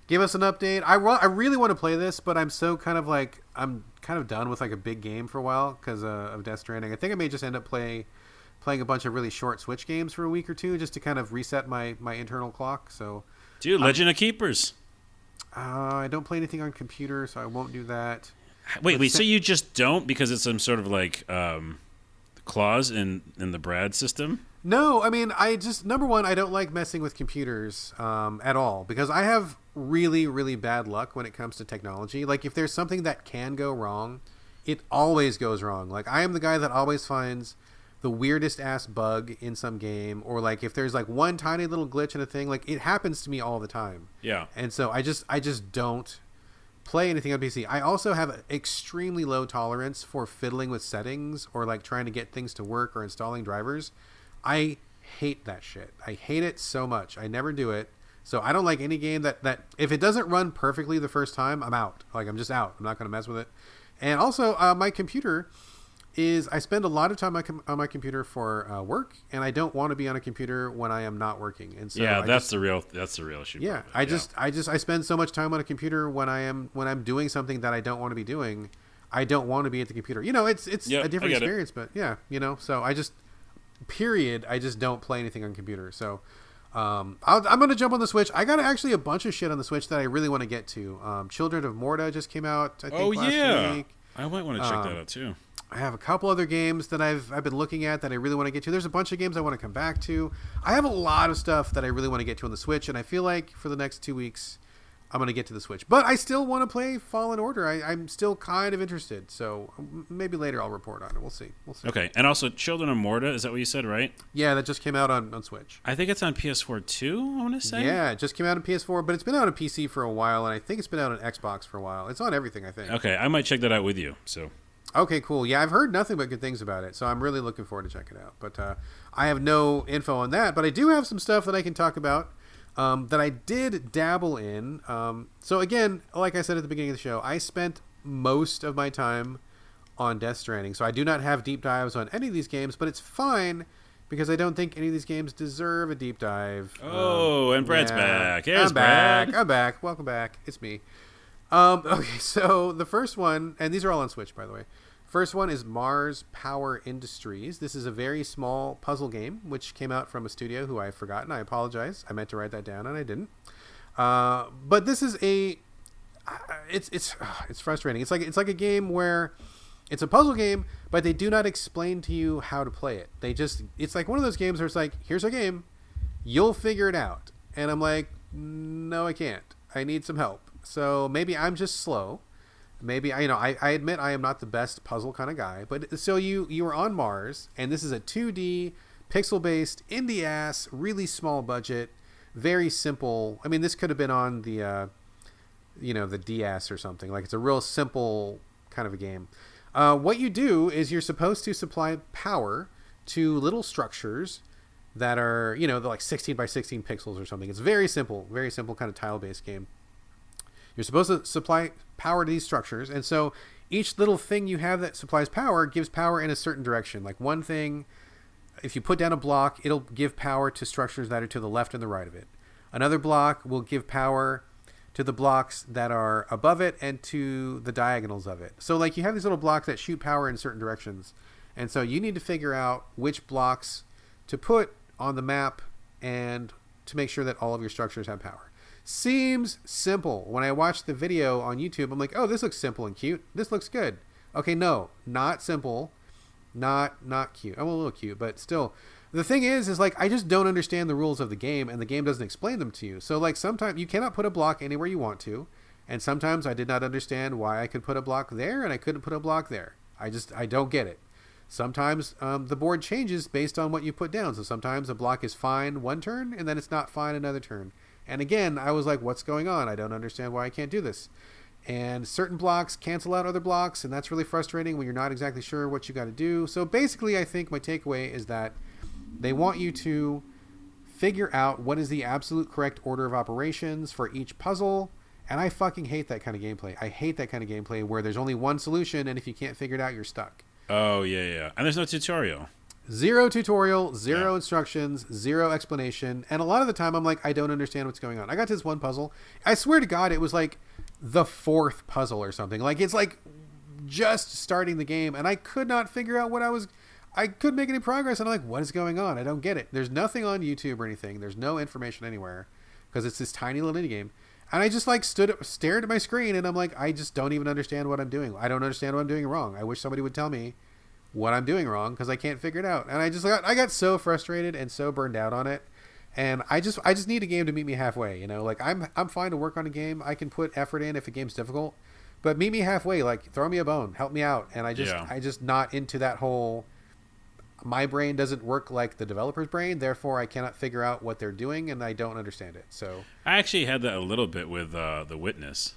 Give us an update. I really want to play this, but I'm so kind of like I'm kind of done with like a big game for a while because of Death Stranding. I think I may just end up playing a bunch of really short Switch games for a week or two just to kind of reset my internal clock. So, dude, Legend of Keepers. I don't play anything on computer, so I won't do that. Wait. So you just don't because it's some sort of like clause in the Brad system? No, I mean, I just, number one, I don't like messing with computers at all because I have really, really bad luck when it comes to technology. Like, if there's something that can go wrong, it always goes wrong. Like, I am the guy that always finds the weirdest ass bug in some game, or like if there's like one tiny little glitch in a thing, like it happens to me all the time. Yeah. And so I just don't play anything on PC. I also have extremely low tolerance for fiddling with settings or like trying to get things to work or installing drivers. I hate that shit. I hate it so much. I never do it. So I don't like any game that if it doesn't run perfectly the first time, I'm out. Like, I'm just out. I'm not going to mess with it. And also, my computer I spend a lot of time on my computer for work, and I don't want to be on a computer when I am not working. And so that's the real issue. Yeah, I spend so much time on a computer when I'm doing something that I don't want to be doing. I don't want to be at the computer. It's a different experience, but yeah, so I just don't play anything on computer. So I'm going to jump on the Switch. I got actually a bunch of shit on the Switch that I really want to get to. Children of Morta just came out, I think, last week. I might want to check that out too. I have a couple other games that I've been looking at that I really want to get to. There's a bunch of games I want to come back to. I have a lot of stuff that I really want to get to on the Switch, and I feel like for the next 2 weeks, I'm going to get to the Switch. But I still want to play Fallen Order. I'm still kind of interested, so maybe later I'll report on it. We'll see. Okay, and also Children of Morta, is that what you said, right? Yeah, that just came out on Switch. I think it's on PS4 too, I want to say. Yeah, it just came out on PS4, but it's been out on PC for a while, and I think it's been out on Xbox for a while. It's on everything, I think. Okay, I might check that out with you, so... Okay, cool. Yeah, I've heard nothing but good things about it, so I'm really looking forward to checking it out. But I have no info on that, but I do have some stuff that I can talk about that I did dabble in. So again, like I said at the beginning of the show, I spent most of my time on Death Stranding, so I do not have deep dives on any of these games, but it's fine because I don't think any of these games deserve a deep dive. Oh, and Brad's back. I'm back. Welcome back. It's me. Okay, so the first one, and these are all on Switch, by the way. First one is Mars Power Industries. This is a very small puzzle game, which came out from a studio who I've forgotten. I apologize. I meant to write that down, and I didn't. But this is it's frustrating. It's like a game where it's a puzzle game, but they do not explain to you how to play it. It's like one of those games where it's like, here's a game, you'll figure it out. And I'm like, no, I can't. I need some help. So maybe I'm just slow. Maybe I admit I am not the best puzzle kind of guy. But so you are on Mars, and this is a 2D pixel-based indie ass, really small budget, very simple. I mean, this could have been on the the DS or something. Like, it's a real simple kind of a game. What you do is you're supposed to supply power to little structures that are they're like 16 by 16 pixels or something. It's very simple kind of tile-based game. You're supposed to supply power to these structures, and so each little thing you have that supplies power gives power in a certain direction. Like, one thing, if you put down a block, it'll give power to structures that are to the left and the right of it. Another block will give power to the blocks that are above it and to the diagonals of it. So, like, you have these little blocks that shoot power in certain directions, and so you need to figure out which blocks to put on the map and to make sure that all of your structures have power. Seems simple. When I watched the video on YouTube, I'm like, oh, this looks simple and cute. This looks good. Okay, no, not simple, not cute. I'm a little cute, but still. The thing is like, I just don't understand the rules of the game, and the game doesn't explain them to you. So, like, sometimes you cannot put a block anywhere you want to, and sometimes I did not understand why I could put a block there and I couldn't put a block there. I don't get it. Sometimes the board changes based on what you put down. So sometimes a block is fine one turn, and then it's not fine another turn. And again, I was like, what's going on? I don't understand why I can't do this. And certain blocks cancel out other blocks, and that's really frustrating when you're not exactly sure what you got to do. So basically, I think my takeaway is that they want you to figure out what is the absolute correct order of operations for each puzzle. And I fucking hate that kind of gameplay. I hate that kind of gameplay where there's only one solution, and if you can't figure it out, you're stuck. Oh, yeah. And there's no tutorial. Zero tutorial, zero instructions, zero explanation. And a lot of the time I'm like, I don't understand what's going on. I got to this one puzzle. I swear to God, it was like the fourth puzzle or something. Like, it's like just starting the game, and I could not figure out I couldn't make any progress. And I'm like, what is going on? I don't get it. There's nothing on YouTube or anything. There's no information anywhere because it's this tiny little indie game. And I just like stared at my screen, and I'm like, I just don't even understand what I'm doing. I don't understand what I'm doing wrong. I wish somebody would tell me what I'm doing wrong because I can't figure it out. And I got so frustrated and so burned out on it. And I just need a game to meet me halfway. You know, like I'm fine to work on a game. I can put effort in if a game's difficult, but meet me halfway. Like throw me a bone, help me out. And I just not into that whole. My brain doesn't work like the developer's brain, therefore I cannot figure out what they're doing, and I don't understand it. So I actually had that a little bit with The Witness.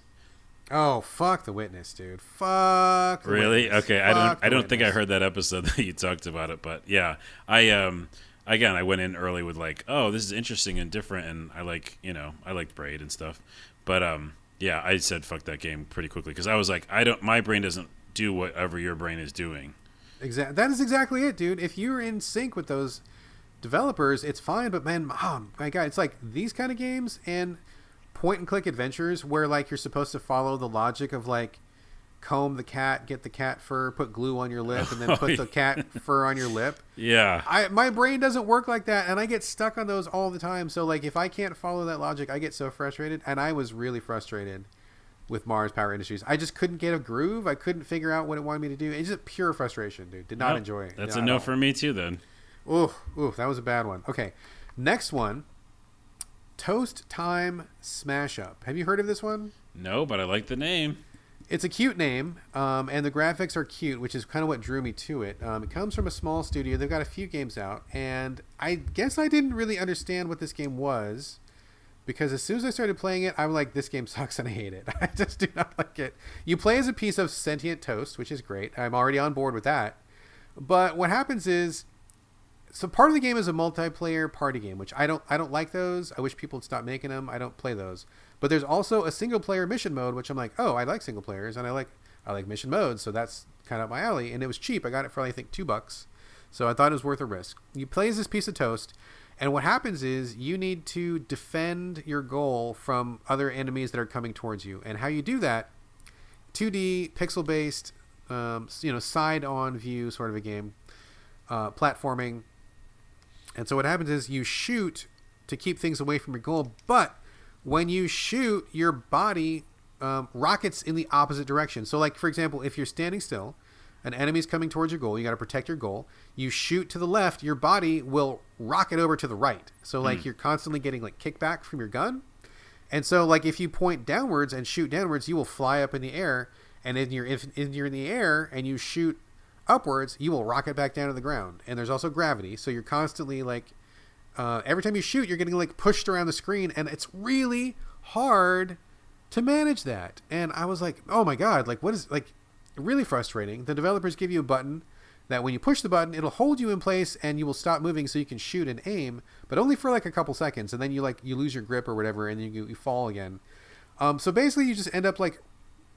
Oh, fuck The Witness, dude. Fuck. Really? Witness. Okay, I don't think I heard that episode that you talked about it, but yeah, I went in early with like, oh, this is interesting and different, and I liked Braid and stuff, but yeah, I said fuck that game pretty quickly because I was like, my brain doesn't do whatever your brain is doing. That is exactly it, dude. If you're in sync with those developers, it's fine. But man, oh my god, it's like these kind of games and point and click adventures where like you're supposed to follow the logic of like comb the cat, get the cat fur, put glue on your lip, and then put the cat fur on your lip. Yeah. My brain doesn't work like that, and I get stuck on those all the time. So like if I can't follow that logic, I get so frustrated, and I was really frustrated with Mars Power Industries. I just couldn't get a groove. I couldn't figure out what it wanted me to do. It's just pure frustration, dude. Did not enjoy it. That's a no for me too, then. Ooh, that was a bad one. Okay, next one. Toast Time Smash Up. Have you heard of this one? No, but I like the name. It's a cute name, and the graphics are cute, which is kind of what drew me to it. It comes from a small studio. They've got a few games out, and I guess I didn't really understand what this game was. Because as soon as I started playing it, I'm like, this game sucks and I hate it. I just do not like it. You play as a piece of sentient toast, which is great. I'm already on board with that. But what happens is, so part of the game is a multiplayer party game, which I don't like those. I wish people would stop making them. I don't play those. But there's also a single player mission mode, which I'm like, oh, I like single players and I like mission modes, so that's kind of up my alley. And it was cheap. I got it for I think $2. So I thought it was worth a risk. You play as this piece of toast. And what happens is you need to defend your goal from other enemies that are coming towards you. And how you do that, 2D, pixel-based, side-on view sort of a game, platforming. And so what happens is you shoot to keep things away from your goal, but when you shoot, your body rockets in the opposite direction. So like, for example, if you're standing still, an enemy's coming towards your goal. You got to protect your goal. You shoot to the left, your body will rocket over to the right. So like you're constantly getting like kickback from your gun. And so like if you point downwards and shoot downwards, you will fly up in the air. And if you're in the air and you shoot upwards, you will rocket back down to the ground. And there's also gravity. So you're constantly like, every time you shoot, you're getting like pushed around the screen. And it's really hard to manage that. And I was like, oh my God, like what is like, really frustrating. The developers give you a button that when you push the button, it'll hold you in place and you will stop moving so you can shoot and aim, but only for like a couple seconds. And then you lose your grip or whatever, and you fall again. So basically you just end up like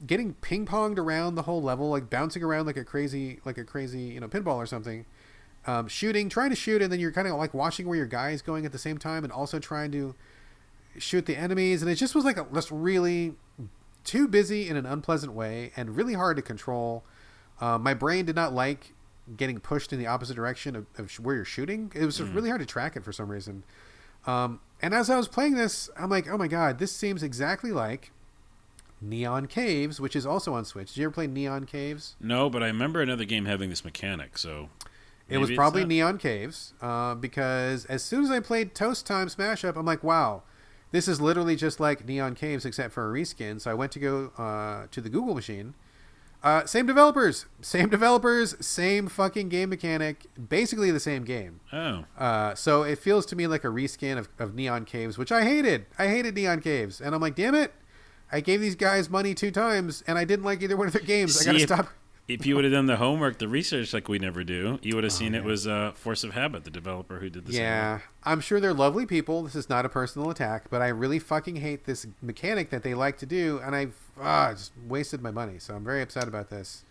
getting ping ponged around the whole level, like bouncing around like a crazy, pinball or something. Trying to shoot, and then you're kind of like watching where your guy is going at the same time and also trying to shoot the enemies. And it just was like just really too busy in an unpleasant way and really hard to control. My brain did not like getting pushed in the opposite direction of where you're shooting. It was just really hard to track it for some reason. And as I was playing this, I'm like, oh my God, this seems exactly like Neon Caves, which is also on Switch. Did you ever play Neon Caves? No, but I remember another game having this mechanic, so... It was probably Neon Caves, because as soon as I played Toast Time Smash Up, I'm like, wow, this is literally just like Neon Caves except for a reskin. So I went to go to the Google machine. Same developers, same fucking game mechanic, basically the same game. Oh. So it feels to me like a reskin of Neon Caves, which I hated. I hated Neon Caves. And I'm like, damn it. I gave these guys money 2 times, and I didn't like either one of their games. I got to stop. If you would have done the homework, the research like we never do, you would have seen it was Force of Habit, the developer who did this. Yeah, I'm sure they're lovely people. This is not a personal attack, but I really fucking hate this mechanic that they like to do, and I've just wasted my money. So I'm very upset about this.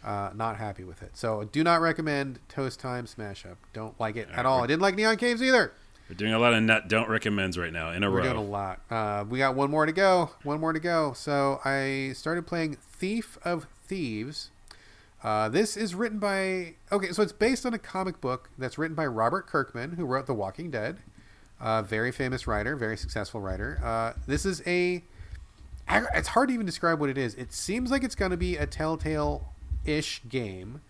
Not happy with it. So do not recommend Toast Time Smash Up. Don't like it at all. I didn't like Neon Caves either. We're doing a lot of don't recommends right now in a row. We're doing a lot. We got one more to go. So I started playing Thief of Thieves. This is written by... Okay, so it's based on a comic book that's written by Robert Kirkman, who wrote The Walking Dead. Very famous writer, very successful writer. This is a it's hard to even describe what it is. It seems like it's going to be a Telltale-ish game,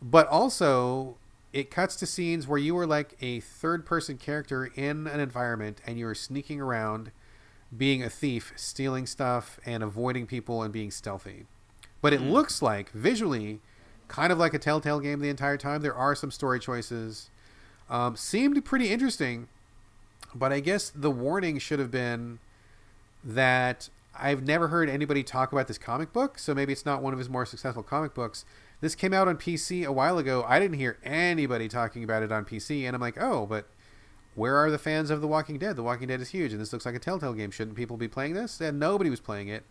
but also it cuts to scenes where you are like a third-person character in an environment and you are sneaking around, being a thief, stealing stuff, and avoiding people and being stealthy. But it looks like, visually, kind of like a Telltale game the entire time. There are some story choices. Seemed pretty interesting, but I guess the warning should have been that I've never heard anybody talk about this comic book, so maybe it's not one of his more successful comic books. This came out on PC a while ago. I didn't hear anybody talking about it on PC, and I'm like, oh, but where are the fans of The Walking Dead? The Walking Dead is huge, and this looks like a Telltale game. Shouldn't people be playing this? And nobody was playing it.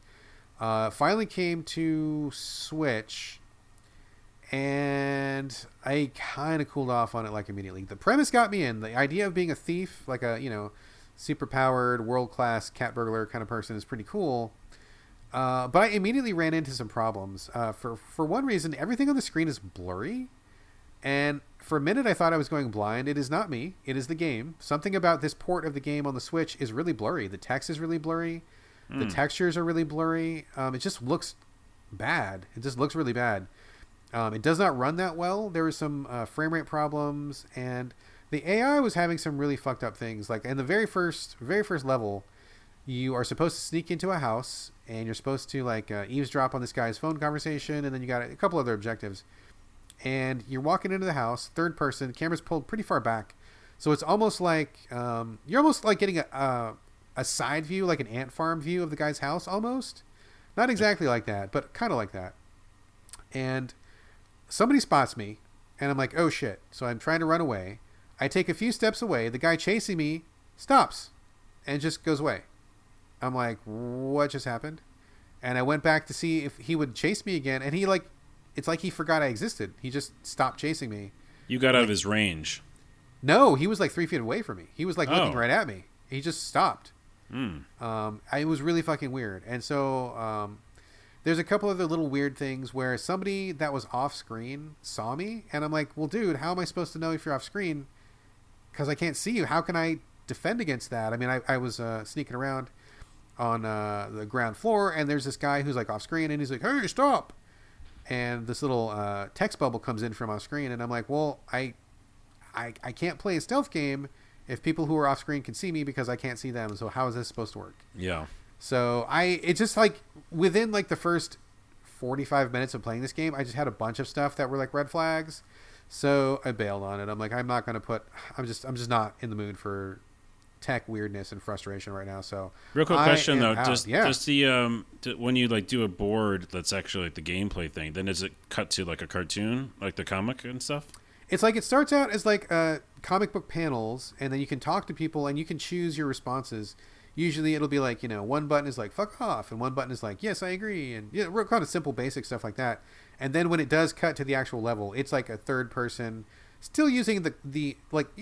Finally came to Switch, and I kind of cooled off on it like immediately. The premise got me in. The idea of being a thief, like a, super powered, world-class cat burglar kind of person is pretty cool. But I immediately ran into some problems. For one reason, everything on the screen is blurry. And for a minute, I thought I was going blind. It is not me. It is the game. Something about this port of the game on the Switch is really blurry. The text is really blurry. The textures are really blurry. It just looks bad. It just looks really bad. It does not run that well. There were some frame rate problems, and the AI was having some really fucked up things. Like in the very first level, you are supposed to sneak into a house, and you're supposed to eavesdrop on this guy's phone conversation, and then you got a couple other objectives. And you're walking into the house, third person, camera's pulled pretty far back, so it's almost like you're almost like getting a side view, like an ant farm view of the guy's house, almost. Not exactly like that, but kind of like that. And somebody spots me, and I'm like, oh shit. So I'm trying to run away. I take a few steps away. The guy chasing me stops and just goes away. I'm like, what just happened? And I went back to see if he would chase me again, and it's like he forgot I existed. He just stopped chasing me. You got out of his range. No, he was like 3 feet away from me. He was like looking right at me. He just stopped. It was really fucking weird. And so there's a couple other little weird things where somebody that was off screen saw me, and I'm like, well, dude, how am I supposed to know if you're off screen? Because I can't see you. How can I defend against that? I mean, I was sneaking around on the ground floor, and there's this guy who's like off screen, and he's like, hey, stop. And this little text bubble comes in from off screen, and I'm like, well, I can't play a stealth game if people who are off screen can see me because I can't see them. So how is this supposed to work? Yeah. So it's just like within like the first 45 minutes of playing this game, I just had a bunch of stuff that were like red flags. So I bailed on it. I'm like, I'm just not in the mood for tech weirdness and frustration right now. So real quick question though, does the when you like do a board that's actually like the gameplay thing, then does it cut to like a cartoon, like the comic and stuff? It's like it starts out as like comic book panels, and then you can talk to people and you can choose your responses. Usually it'll be like, one button is like fuck off, and one button is like yes I agree, and real kind of simple basic stuff like that. And then when it does cut to the actual level, it's like a third person, still using the like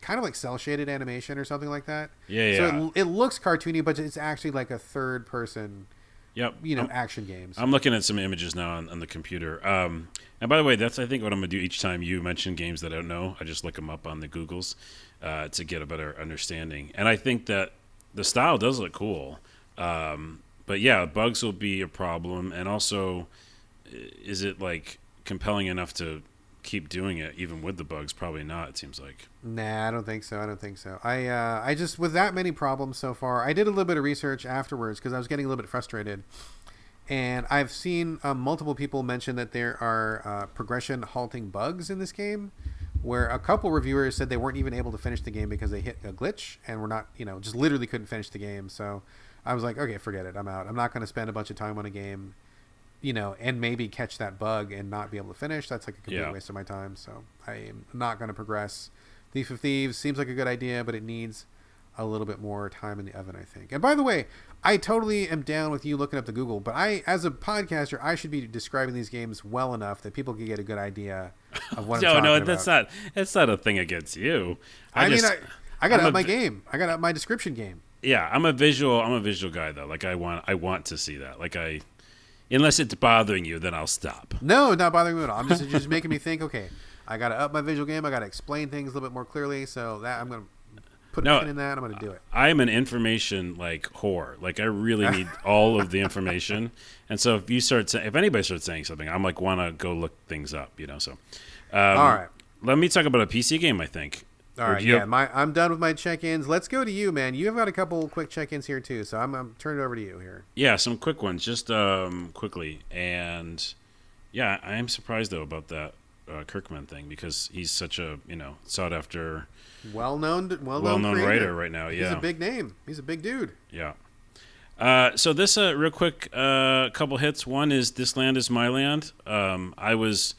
kind of like cell shaded animation or something like that. So it looks cartoony, but it's actually like a third person. Yep. Action games. I'm looking at some images now on the computer. And by the way, that's I think what I'm gonna do each time you mention games that I don't know. I just look them up on the Googles to get a better understanding. And I think that the style does look cool. But yeah, bugs will be a problem. And also, is it like compelling enough to keep doing it even with the bugs? Probably not, it seems like. Nah, I don't think so. I just, with that many problems so far, I did a little bit of research afterwards because I was getting a little bit frustrated, and I've seen multiple people mention that there are progression halting bugs in this game, where a couple reviewers said they weren't even able to finish the game because they hit a glitch and were not, just literally couldn't finish the game. So I was like, okay, forget it, I'm out. I'm not going to spend a bunch of time on a game and maybe catch that bug and not be able to finish. That's like a complete waste of my time. So I am not going to progress. Thief of Thieves seems like a good idea, but it needs a little bit more time in the oven, I think. And by the way, I totally am down with you looking up the Google, but as a podcaster, I should be describing these games well enough that people can get a good idea of what I'm talking about. That's not a thing against you. I got to up my game. I got to up my description game. Yeah, I'm a visual guy though. Like I want to see that. Unless it's bothering you, then I'll stop. No, not bothering me at all. I'm just making me think, okay, I got to up my visual game. I got to explain things a little bit more clearly. So that I'm going to put a pin in that. I'm going to do it. I'm an information whore. Like I really need all of the information. And so if anybody starts saying something, I'm like want to go look things up. So. All right. Let me talk about a PC game. I think. All right. Yeah. I'm done with my check-ins. Let's go to you, man. You have got a couple quick check-ins here too. So I'm turning it over to you here. Yeah, some quick ones, just quickly. And yeah, I am surprised though about that Kirkman thing because he's such a sought after, well-known writer right now. Yeah, he's a big name. He's a big dude. Yeah. So this real quick couple hits. One is This Land Is My Land. I was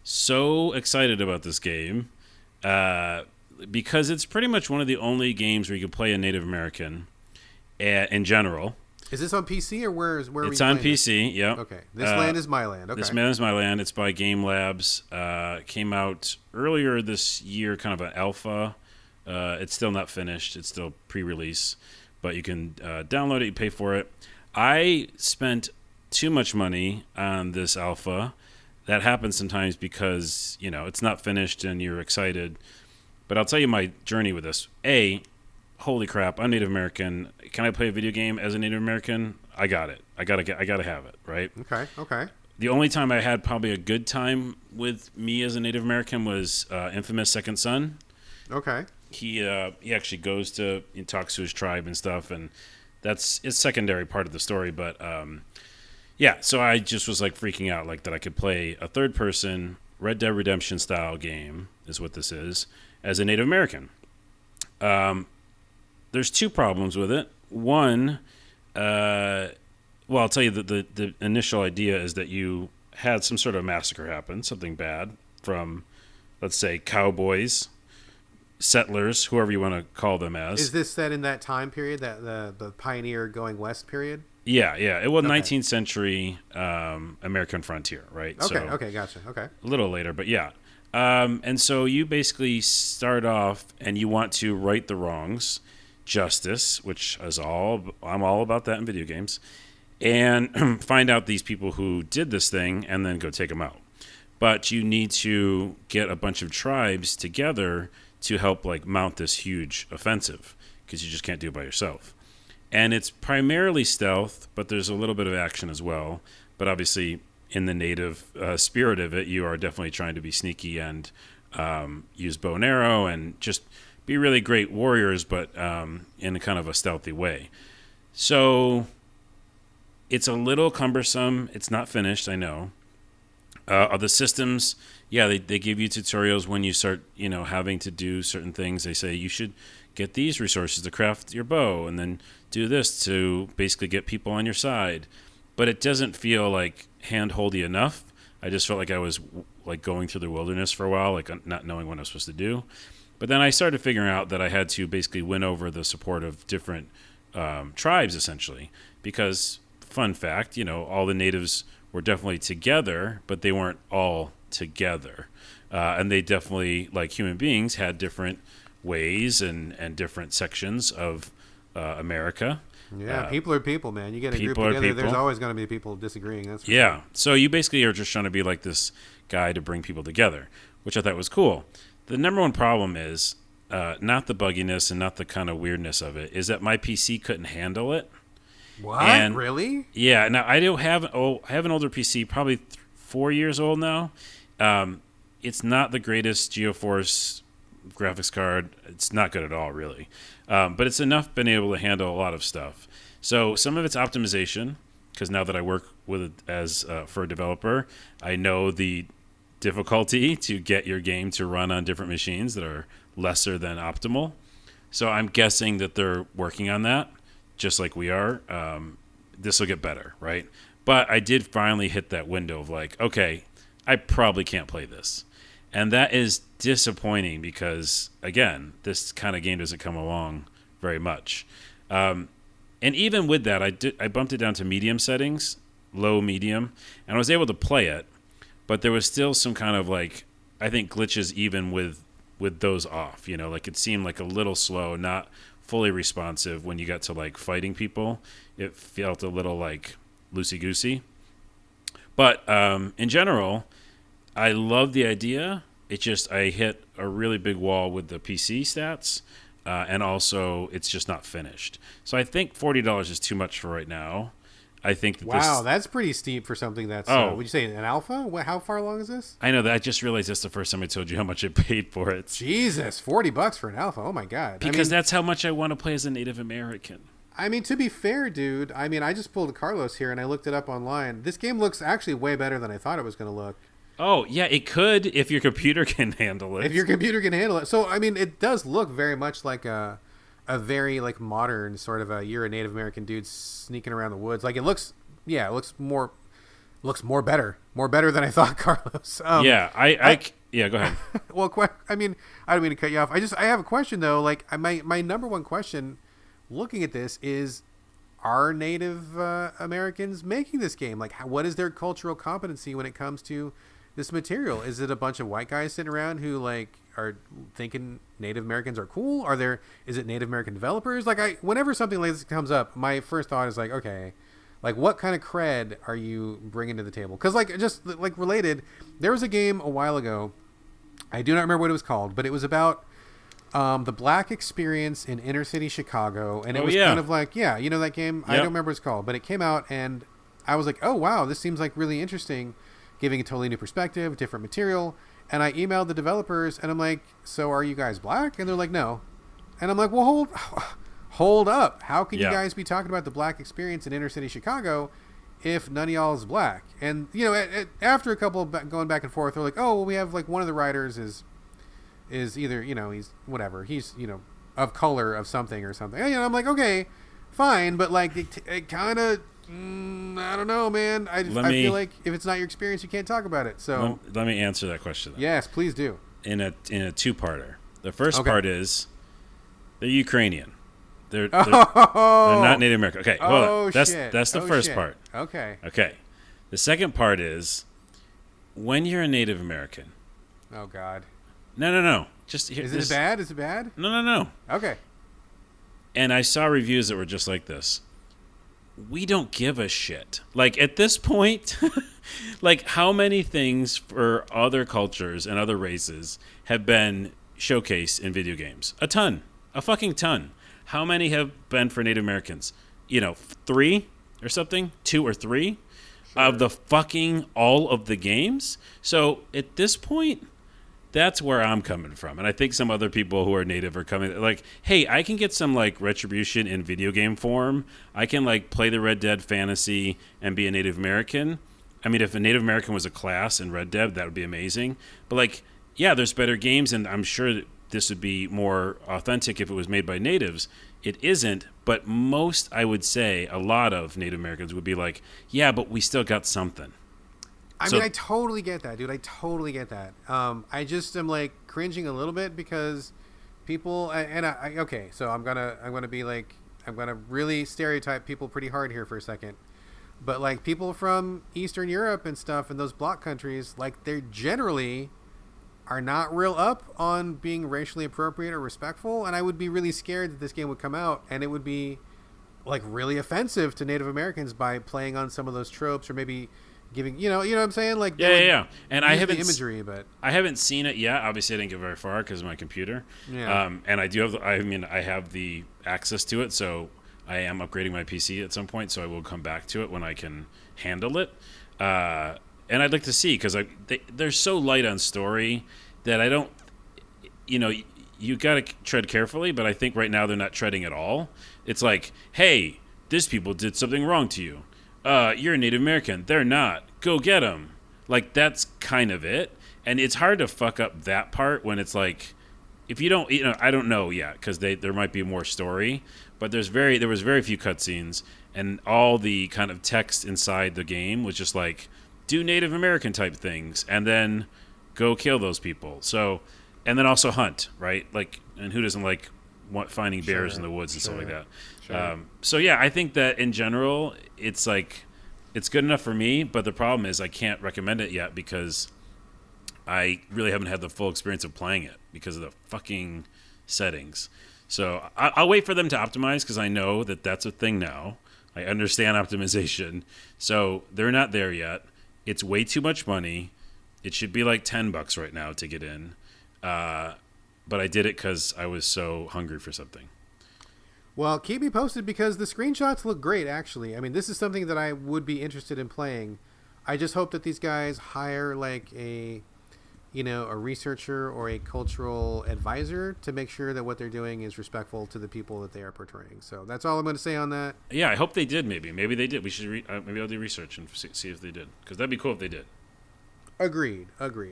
so excited about this game because it's pretty much one of the only games where you can play a Native American in general. Is this on PC or where? It's on PC. Yeah. Okay. This Land Is My Land. Okay. This Land Is My Land. It's by Game Labs. Came out earlier this year, kind of an alpha. It's still not finished. It's still pre-release, but you can download it. You pay for it. I spent too much money on this alpha. That happens sometimes because it's not finished and you're excited. But I'll tell you my journey with this. Holy crap! I'm Native American. Can I play a video game as a Native American? I got it. I gotta have it. Right. Okay. The only time I had probably a good time with me as a Native American was Infamous Second Son. Okay. He actually goes to and talks to his tribe and stuff, and it's secondary part of the story. But yeah, so I just was freaking out that I could play a third person Red Dead Redemption style game is what this is as a Native American. There's two problems with it. One, I'll tell you that the initial idea is that you had some sort of massacre happen, something bad from, let's say, cowboys, settlers, whoever you want to call them as. Is this set in that time period, that the pioneer going west period? Yeah. It was 19th century American frontier, right? Okay, gotcha. Okay. A little later, but yeah. And so you basically start off and you want to right the wrongs, justice, which is I'm all about that in video games, and find out these people who did this thing and then go take them out. But you need to get a bunch of tribes together to help mount this huge offensive because you just can't do it by yourself. And it's primarily stealth, but there's a little bit of action as well. But obviously, in the native spirit of it, you are definitely trying to be sneaky and use bow and arrow and just be really great warriors, but in a kind of a stealthy way. So it's a little cumbersome. It's not finished, I know. The systems, yeah, they give you tutorials when you start, having to do certain things. They say you should get these resources to craft your bow and then do this to basically get people on your side. But it doesn't feel hand-holdy enough. I just felt like I was going through the wilderness for a while, not knowing what I was supposed to do. But then I started figuring out that I had to basically win over the support of different tribes, essentially. Because, fun fact, all the natives were definitely together, but they weren't all together. And they definitely, like human beings, had different ways and different sections of America. Yeah, people are people, man. You get a group together, there's always going to be people disagreeing. That's yeah. So you basically are just trying to be this guy to bring people together, which I thought was cool. The number one problem is not the bugginess and not the kind of weirdness of it, is that my PC couldn't handle it. What? And, really? Yeah. Now, I have an older PC, probably 4 years old now. It's not the greatest GeForce graphics card. It's not good at all, really. But it's enough been able to handle a lot of stuff. So some of it's optimization, because now that I work with it as for a developer, I know the difficulty to get your game to run on different machines that are lesser than optimal. So I'm guessing that they're working on that, just like we are. This will get better, right? But I did finally hit that window of okay, I probably can't play this. And that is disappointing because, again, this kind of game doesn't come along very much. And even with that, I bumped it down to medium settings, low, medium, and I was able to play it. But there was still some kind of I think glitches even with those off. It seemed a little slow, not fully responsive when you got to fighting people. It felt a little loosey-goosey. But in general, I love the idea. It just I hit a really big wall with the PC stats. and also it's just not finished. So I think $40 is too much for right now. I think that wow, that's pretty steep for something that's. Would you say an alpha? How far long is this? I know that. I just realized that's the first time I told you how much I paid for it. Jesus, $40 for an alpha. Oh my god! Because that's how much I want to play as a Native American. I mean, to be fair, dude. I mean, I just pulled a Carlos here and I looked it up online. This game looks actually way better than I thought it was going to look. Oh yeah, it could if your computer can handle it. If your computer can handle it. So I mean, it does look very much like a very like modern sort of you're a Native American dude sneaking around the woods. Like it looks more better than I thought, Carlos. Yeah, yeah, go ahead. Well, I mean, I don't mean to cut you off. I have a question though. Like my number one question, looking at this, is are Native Americans making this game? Like, what is their cultural competency when it comes to this material? Is it a bunch of white guys sitting around who like are thinking Native Americans are cool? Is it Native American developers? Like whenever something like this comes up, my first thought is like, okay, like what kind of cred are you bringing to the table? Because like just like related, there was a game a while ago. I do not remember what it was called, but it was about the black experience in inner city Chicago, and it was kind of like, you know that game? Yep. I don't remember what it's called, but it came out, and I was like, oh wow, this seems like really interesting, giving a totally new perspective, different material. And I emailed the developers, and I'm like, so are you guys black? And they're like, no. And I'm like, well, hold up. How can you guys be talking about the black experience in inner city Chicago if none of y'all is black? And, you know, after a couple of going back and forth, they're like, oh, well, we have, like, one of the writers is either, you know, he's whatever. He's, you know, of color of something or something. And, you know, I'm like, okay, fine. But, like, it kind of, I don't know, man. I feel like if it's not your experience, you can't talk about it. So let me answer that question, then. Yes, please do. In a two-parter. The first part is they're Ukrainian. They're not Native American. Okay, hold on. That's the first part. Okay. The second part is when you're a Native American. Oh God. No. Just here. Is it bad? Is it bad? No. Okay. And I saw reviews that were just like this. We don't give a shit. Like at this point, like how many things for other cultures and other races have been showcased in video games? A ton. A fucking ton. How many have been for Native Americans? You know, 3 or something? 2 or 3 of the fucking all of the games? So at this point, that's where I'm coming from. And I think some other people who are Native are coming like, hey, I can get some like retribution in video game form. I can like play the Red Dead fantasy and be a Native American. I mean, if a Native American was a class in Red Dead, that would be amazing. But like, yeah, there's better games, and I'm sure that this would be more authentic if it was made by natives. It isn't, but most, I would say, a lot of Native Americans would be like, yeah, but we still got something. I mean, I totally get that, dude. I totally get that. I just am like cringing a little bit because people, okay, so I'm gonna really stereotype people pretty hard here for a second. But like people from Eastern Europe and stuff in those bloc countries, like they're generally are not real up on being racially appropriate or respectful, and I would be really scared that this game would come out and it would be like really offensive to Native Americans by playing on some of those tropes, or maybe giving, you know what I'm saying? Like yeah. And I haven't the imagery, but I haven't seen it yet. Obviously, I didn't get very far because of my computer. Yeah. And I do have. I have the access to it, so I am upgrading my PC at some point. So I will come back to it when I can handle it. And I'd like to see, because they're so light on story that I don't. You know, you got to tread carefully, but I think right now they're not treading at all. It's like, hey, these people did something wrong to you. You're a Native American. They're not. Go get them. Like, that's kind of it. And it's hard to fuck up that part when it's like, if you don't, I don't know yet, because there might be more story, but there was very few cutscenes, and all the kind of text inside the game was just like, do Native American type things, and then go kill those people. So, and then also hunt, right? Like, and who doesn't like finding bears in the woods and stuff like that? Sure. So yeah, I think that in general, it's like, it's good enough for me, but the problem is I can't recommend it yet because I really haven't had the full experience of playing it because of the fucking settings. So I'll wait for them to optimize, because I know that that's a thing now. I understand optimization. So they're not there yet. It's way too much money. It should be like $10 right now to get in. but I did it because I was so hungry for something. Well, keep me posted because the screenshots look great, actually. I mean, this is something that I would be interested in playing. I just hope that these guys hire like a researcher or a cultural advisor to make sure that what they're doing is respectful to the people that they are portraying. So that's all I'm going to say on that. Yeah, I hope they did. Maybe they did. We should maybe I'll do research and see if they did, because that'd be cool if they did. Agreed.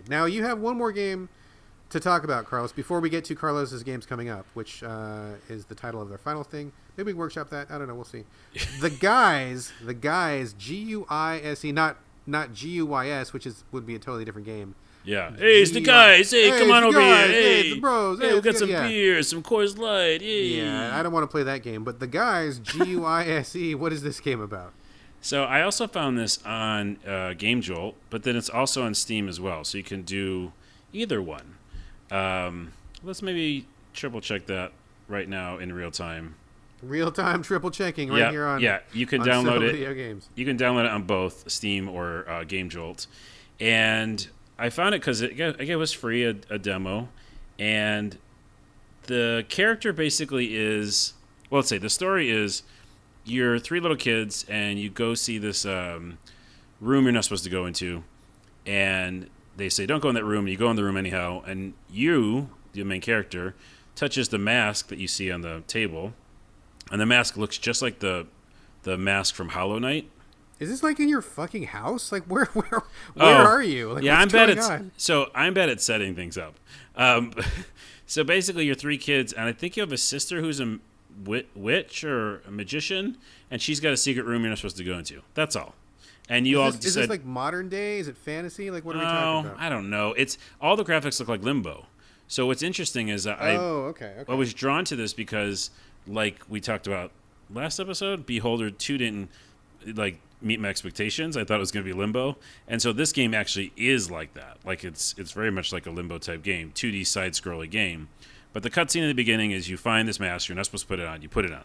Now you have one more game to talk about, Carlos, before we get to Carlos's games coming up, which is the title of their final thing. Maybe we can workshop that. I don't know. We'll see. The Guise, Guise, not Guys, which would be a totally different game. Yeah. Hey, it's the guys. Hey, come on over here. Hey, it's the bros. Hey, we'll get some beer, some Coors Light. Hey. Yeah, I don't want to play that game. But The Guys, Guise, what is this game about? So I also found this on Game Jolt, but then it's also on Steam as well. So you can do either one. Let's maybe triple check that right now in real time. Real-time triple checking right here on. Yeah, you can download it. Video Games. You can download it on both Steam or Game Jolt. And I found it because it was free, a demo. And the character basically is... Well, let's say the story is you're three little kids and you go see this room you're not supposed to go into. And they say, don't go in that room. You go in the room anyhow. And you, the main character, touches the mask that you see on the table. And the mask looks just like the mask from Hollow Knight. Is this like in your fucking house? Like where are you? Like, yeah, I'm bad at setting things up. So basically, you're three kids, and I think you have a sister who's a witch or a magician, and she's got a secret room you're not supposed to go into. That's all. And you is this like modern day? Is it fantasy? Like what are we talking about? I don't know. It's all the graphics look like Limbo. So what's interesting is I was drawn to this because, like we talked about last episode, Beholder 2 didn't like meet my expectations. I thought it was going to be Limbo, and so this game actually is like that. Like it's very much like a Limbo type game, 2D side-scrolling game. But the cutscene in the beginning is you find this mask, you're not supposed to put it on, you put it on.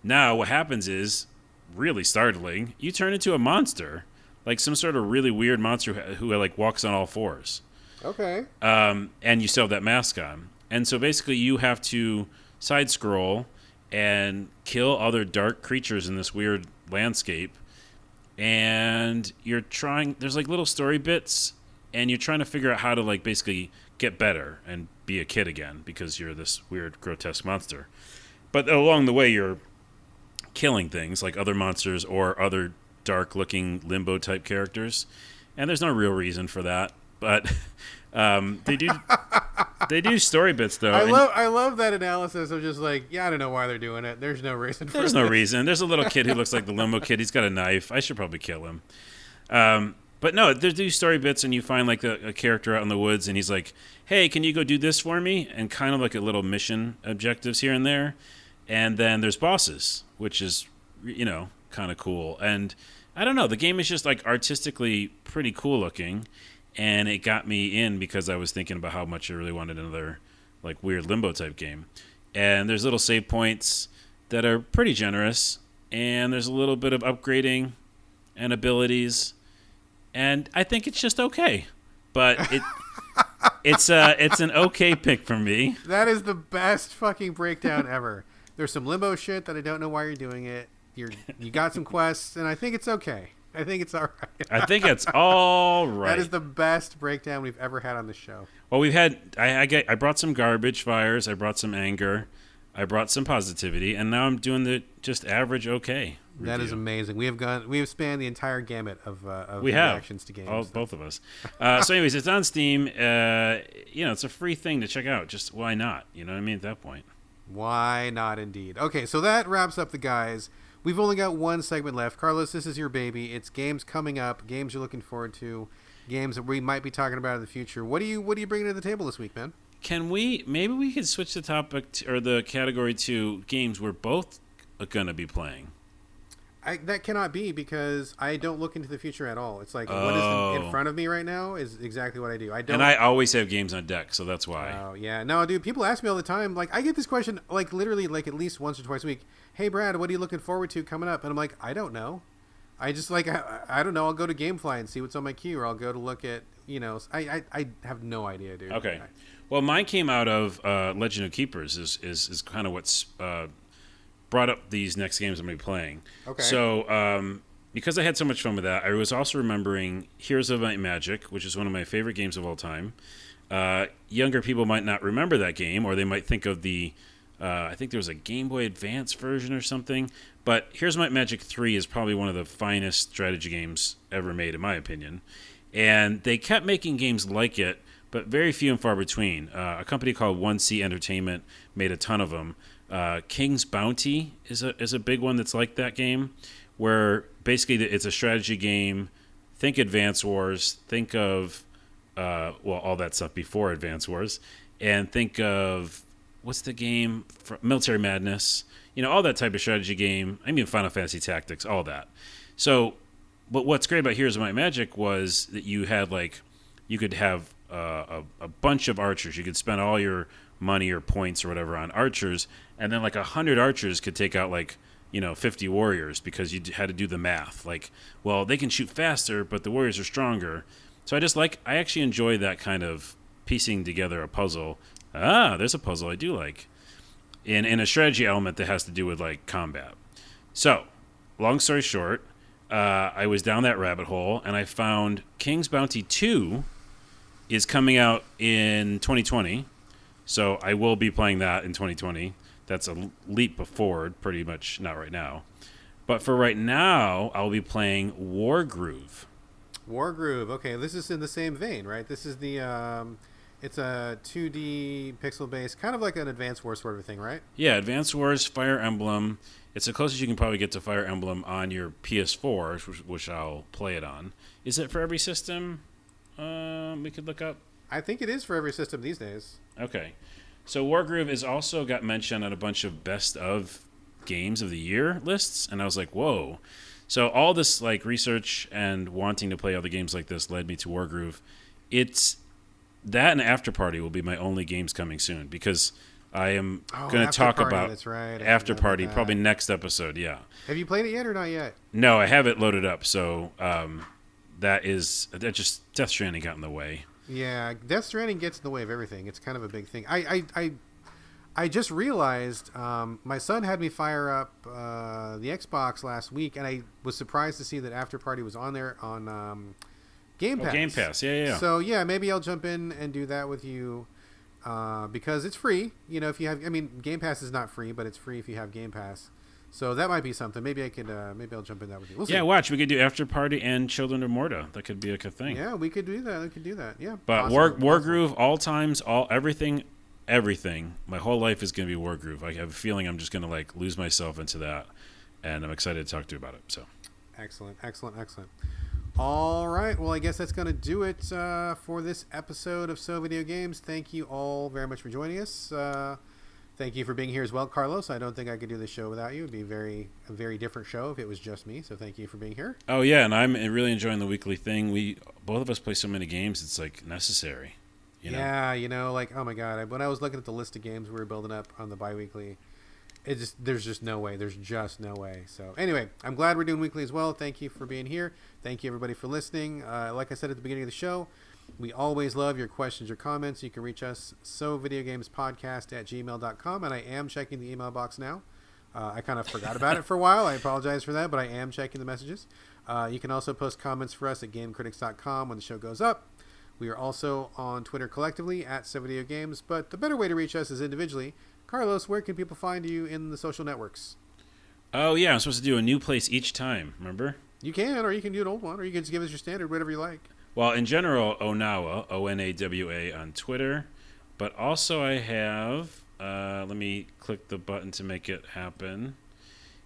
Now what happens is really startling. You turn into a monster, like some sort of really weird monster who like walks on all fours. Okay. And you still have that mask on, and so basically you have to side scroll and kill other dark creatures in this weird landscape. And you're trying, there's like little story bits, and you're trying to figure out how to like basically get better and be a kid again because you're this weird grotesque monster. But along the way you're killing things like other monsters or other dark looking Limbo type characters. And there's no real reason for that, but they do story bits though. I love that analysis of just like, yeah, I don't know why they're doing it. There's no reason for it. There's no reason. There's a little kid who looks like the Limbo kid. He's got a knife. I should probably kill him. But no, they do story bits, and you find like a character out in the woods, and he's like, hey, can you go do this for me? And kind of like a little mission objectives here and there. And then there's bosses, which is, kind of cool. And I don't know, the game is just like artistically pretty cool looking. And it got me in because I was thinking about how much I really wanted another like weird Limbo type game. And there's little save points that are pretty generous. And there's a little bit of upgrading and abilities. And I think it's just okay. But it's an okay pick for me. That is the best fucking breakdown ever. There's some Limbo shit that I don't know why you're doing it. You got some quests, and I think it's okay. I think it's all right. I think it's all right. That is the best breakdown we've ever had on the show. Well, we've had. I brought some garbage fires. I brought some anger. I brought some positivity, and now I'm doing the just average okay review. That is amazing. We have spanned the entire gamut of reactions to games. Both of us. So, anyways, it's on Steam. It's a free thing to check out. Just why not? You know what I mean? At that point, why not? Indeed. Okay, so that wraps up the guys. We've only got one segment left. Carlos, this is your baby. It's games coming up, games you're looking forward to, games that we might be talking about in the future. What are you bringing to the table this week, man? Maybe we could switch the topic or the category to games we're both going to be playing. That cannot be because I don't look into the future at all. It's like what is in front of me right now is exactly what I do. And I always have games on deck, so that's why. Oh, yeah. No, dude, people ask me all the time. Like, I get this question, like, literally, like, at least once or twice a week. Hey, Brad, what are you looking forward to coming up? And I'm like, I don't know. I just, like, I don't know. I'll go to GameFly and see what's on my queue, or I'll go to look at, I have no idea, dude. Okay. Well, mine came out of Legend of Keepers is kind of what's brought up these next games I'm going to be playing. Okay. So because I had so much fun with that, I was also remembering Heroes of Might and Magic, which is one of my favorite games of all time. Younger people might not remember that game, or they might think of the I think there was a Game Boy Advance version or something. But Heroes of Might and Magic 3 is probably one of the finest strategy games ever made, in my opinion. And they kept making games like it, but very few and far between. A company called 1C Entertainment made a ton of them. King's Bounty is a big one that's like that game, where basically it's a strategy game. Think Advance Wars. Think of all that stuff before Advance Wars, and think of what's the game? Military Madness. All that type of strategy game. I mean, Final Fantasy Tactics, all that. So, but what's great about Heroes of Might and Magic was that you could have a bunch of archers. You could spend all your money or points or whatever on archers, and then 100 archers could take out 50 warriors, because you had to do the math. They can shoot faster, but the warriors are stronger. So I actually enjoy that kind of piecing together a puzzle. There's a puzzle I do like. In a strategy element that has to do with combat. So, long story short, I was down that rabbit hole, and I found King's Bounty 2 is coming out in 2020. So I will be playing that in 2020. That's a leap forward, pretty much not right now. But for right now, I'll be playing Wargroove. Wargroove. Okay, this is in the same vein, right? This is the it's a 2D pixel-based, kind of like an Advance Wars sort of thing, right? Yeah, Advance Wars, Fire Emblem. It's the closest you can probably get to Fire Emblem on your PS4, which I'll play it on. Is it for every system? We could look up. I think it is for every system these days. Okay. So Wargroove has also got mentioned on a bunch of best of games of the year lists, and I was like, whoa. So all this research and wanting to play other games like this led me to Wargroove. It's that and After Party will be my only games coming soon, because I am going to talk about After Party probably next episode. Yeah. Have you played it yet or not yet? No, I have it loaded up. So that Death Stranding got in the way. Yeah, Death Stranding gets in the way of everything. It's kind of a big thing. I just realized my son had me fire up the Xbox last week, and I was surprised to see that After Party was on there on Game Pass. Game Pass, yeah. So yeah, maybe I'll jump in and do that with you because it's free. If you have, Game Pass is not free, but it's free if you have Game Pass. So that might be something. Maybe I could. Maybe I'll jump in that with you. We'll see. Watch. We could do After Party and Children of Morta. That could be a thing. Yeah, we could do that. Yeah. But awesome. Wargroove, all times, everything. My whole life is going to be Wargroove. I have a feeling I'm just going to lose myself into that, and I'm excited to talk to you about it. So. Excellent. All right. Well, I guess that's going to do it for this episode of So Video Games. Thank you all very much for joining us. Thank you for being here as well, Carlos. I don't think I could do this show without you. It'd be a very different show if it was just me. So thank you for being here. Oh, yeah, and I'm really enjoying the weekly thing. Both of us play so many games, it's necessary. Yeah, oh my God. When I was looking at the list of games we were building up on the bi-weekly, there's just no way. There's just no way. So anyway, I'm glad we're doing weekly as well. Thank you for being here. Thank you, everybody, for listening. Like I said at the beginning of the show, we always love your questions or comments. You can reach us, sovideogamespodcast@gmail.com, and I am checking the email box now. I kind of forgot about it for a while. I apologize for that, but I am checking the messages. You can also post comments for us at gamecritics.com when the show goes up. We are also on Twitter collectively at sovideogames, but the better way to reach us is individually. Carlos, where can people find you in the social networks? Oh, yeah, I'm supposed to do a new place each time, remember? You can, or you can do an old one, or you can just give us your standard, whatever you like. Well, in general, Onawa, O-N-A-W-A on Twitter. But also I have, let me click the button to make it happen,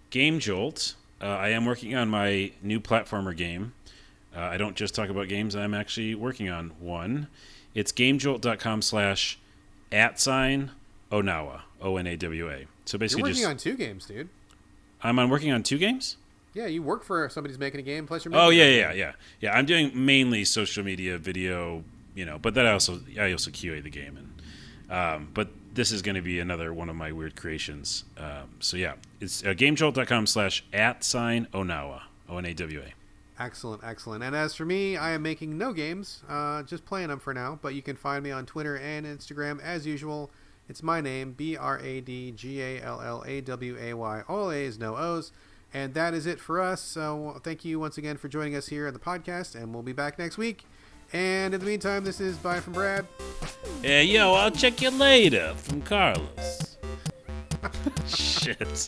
Game Jolt. I am working on my new platformer game. I don't just talk about games. I'm actually working on one. It's gamejolt.com/@Onawa, O-N-A-W-A. So basically You're working on 2 games, dude. I'm working on 2 games? Yeah, you work for somebody who's making a game, plus you're making yeah. Yeah, I'm doing mainly social media, video, but that I also QA the game. But this is going to be another one of my weird creations. So yeah, it's gamejolt.com/@Onawa, O-N-A-W-A. Excellent, excellent. And as for me, I am making no games, just playing them for now. But you can find me on Twitter and Instagram as usual. It's my name, BradGallaway. All A's, no O's. And that is it for us. So thank you once again for joining us here on the podcast, and we'll be back next week. And in the meantime, this is bye from Brad. Hey, yo, I'll check you later from Carlos. Shit.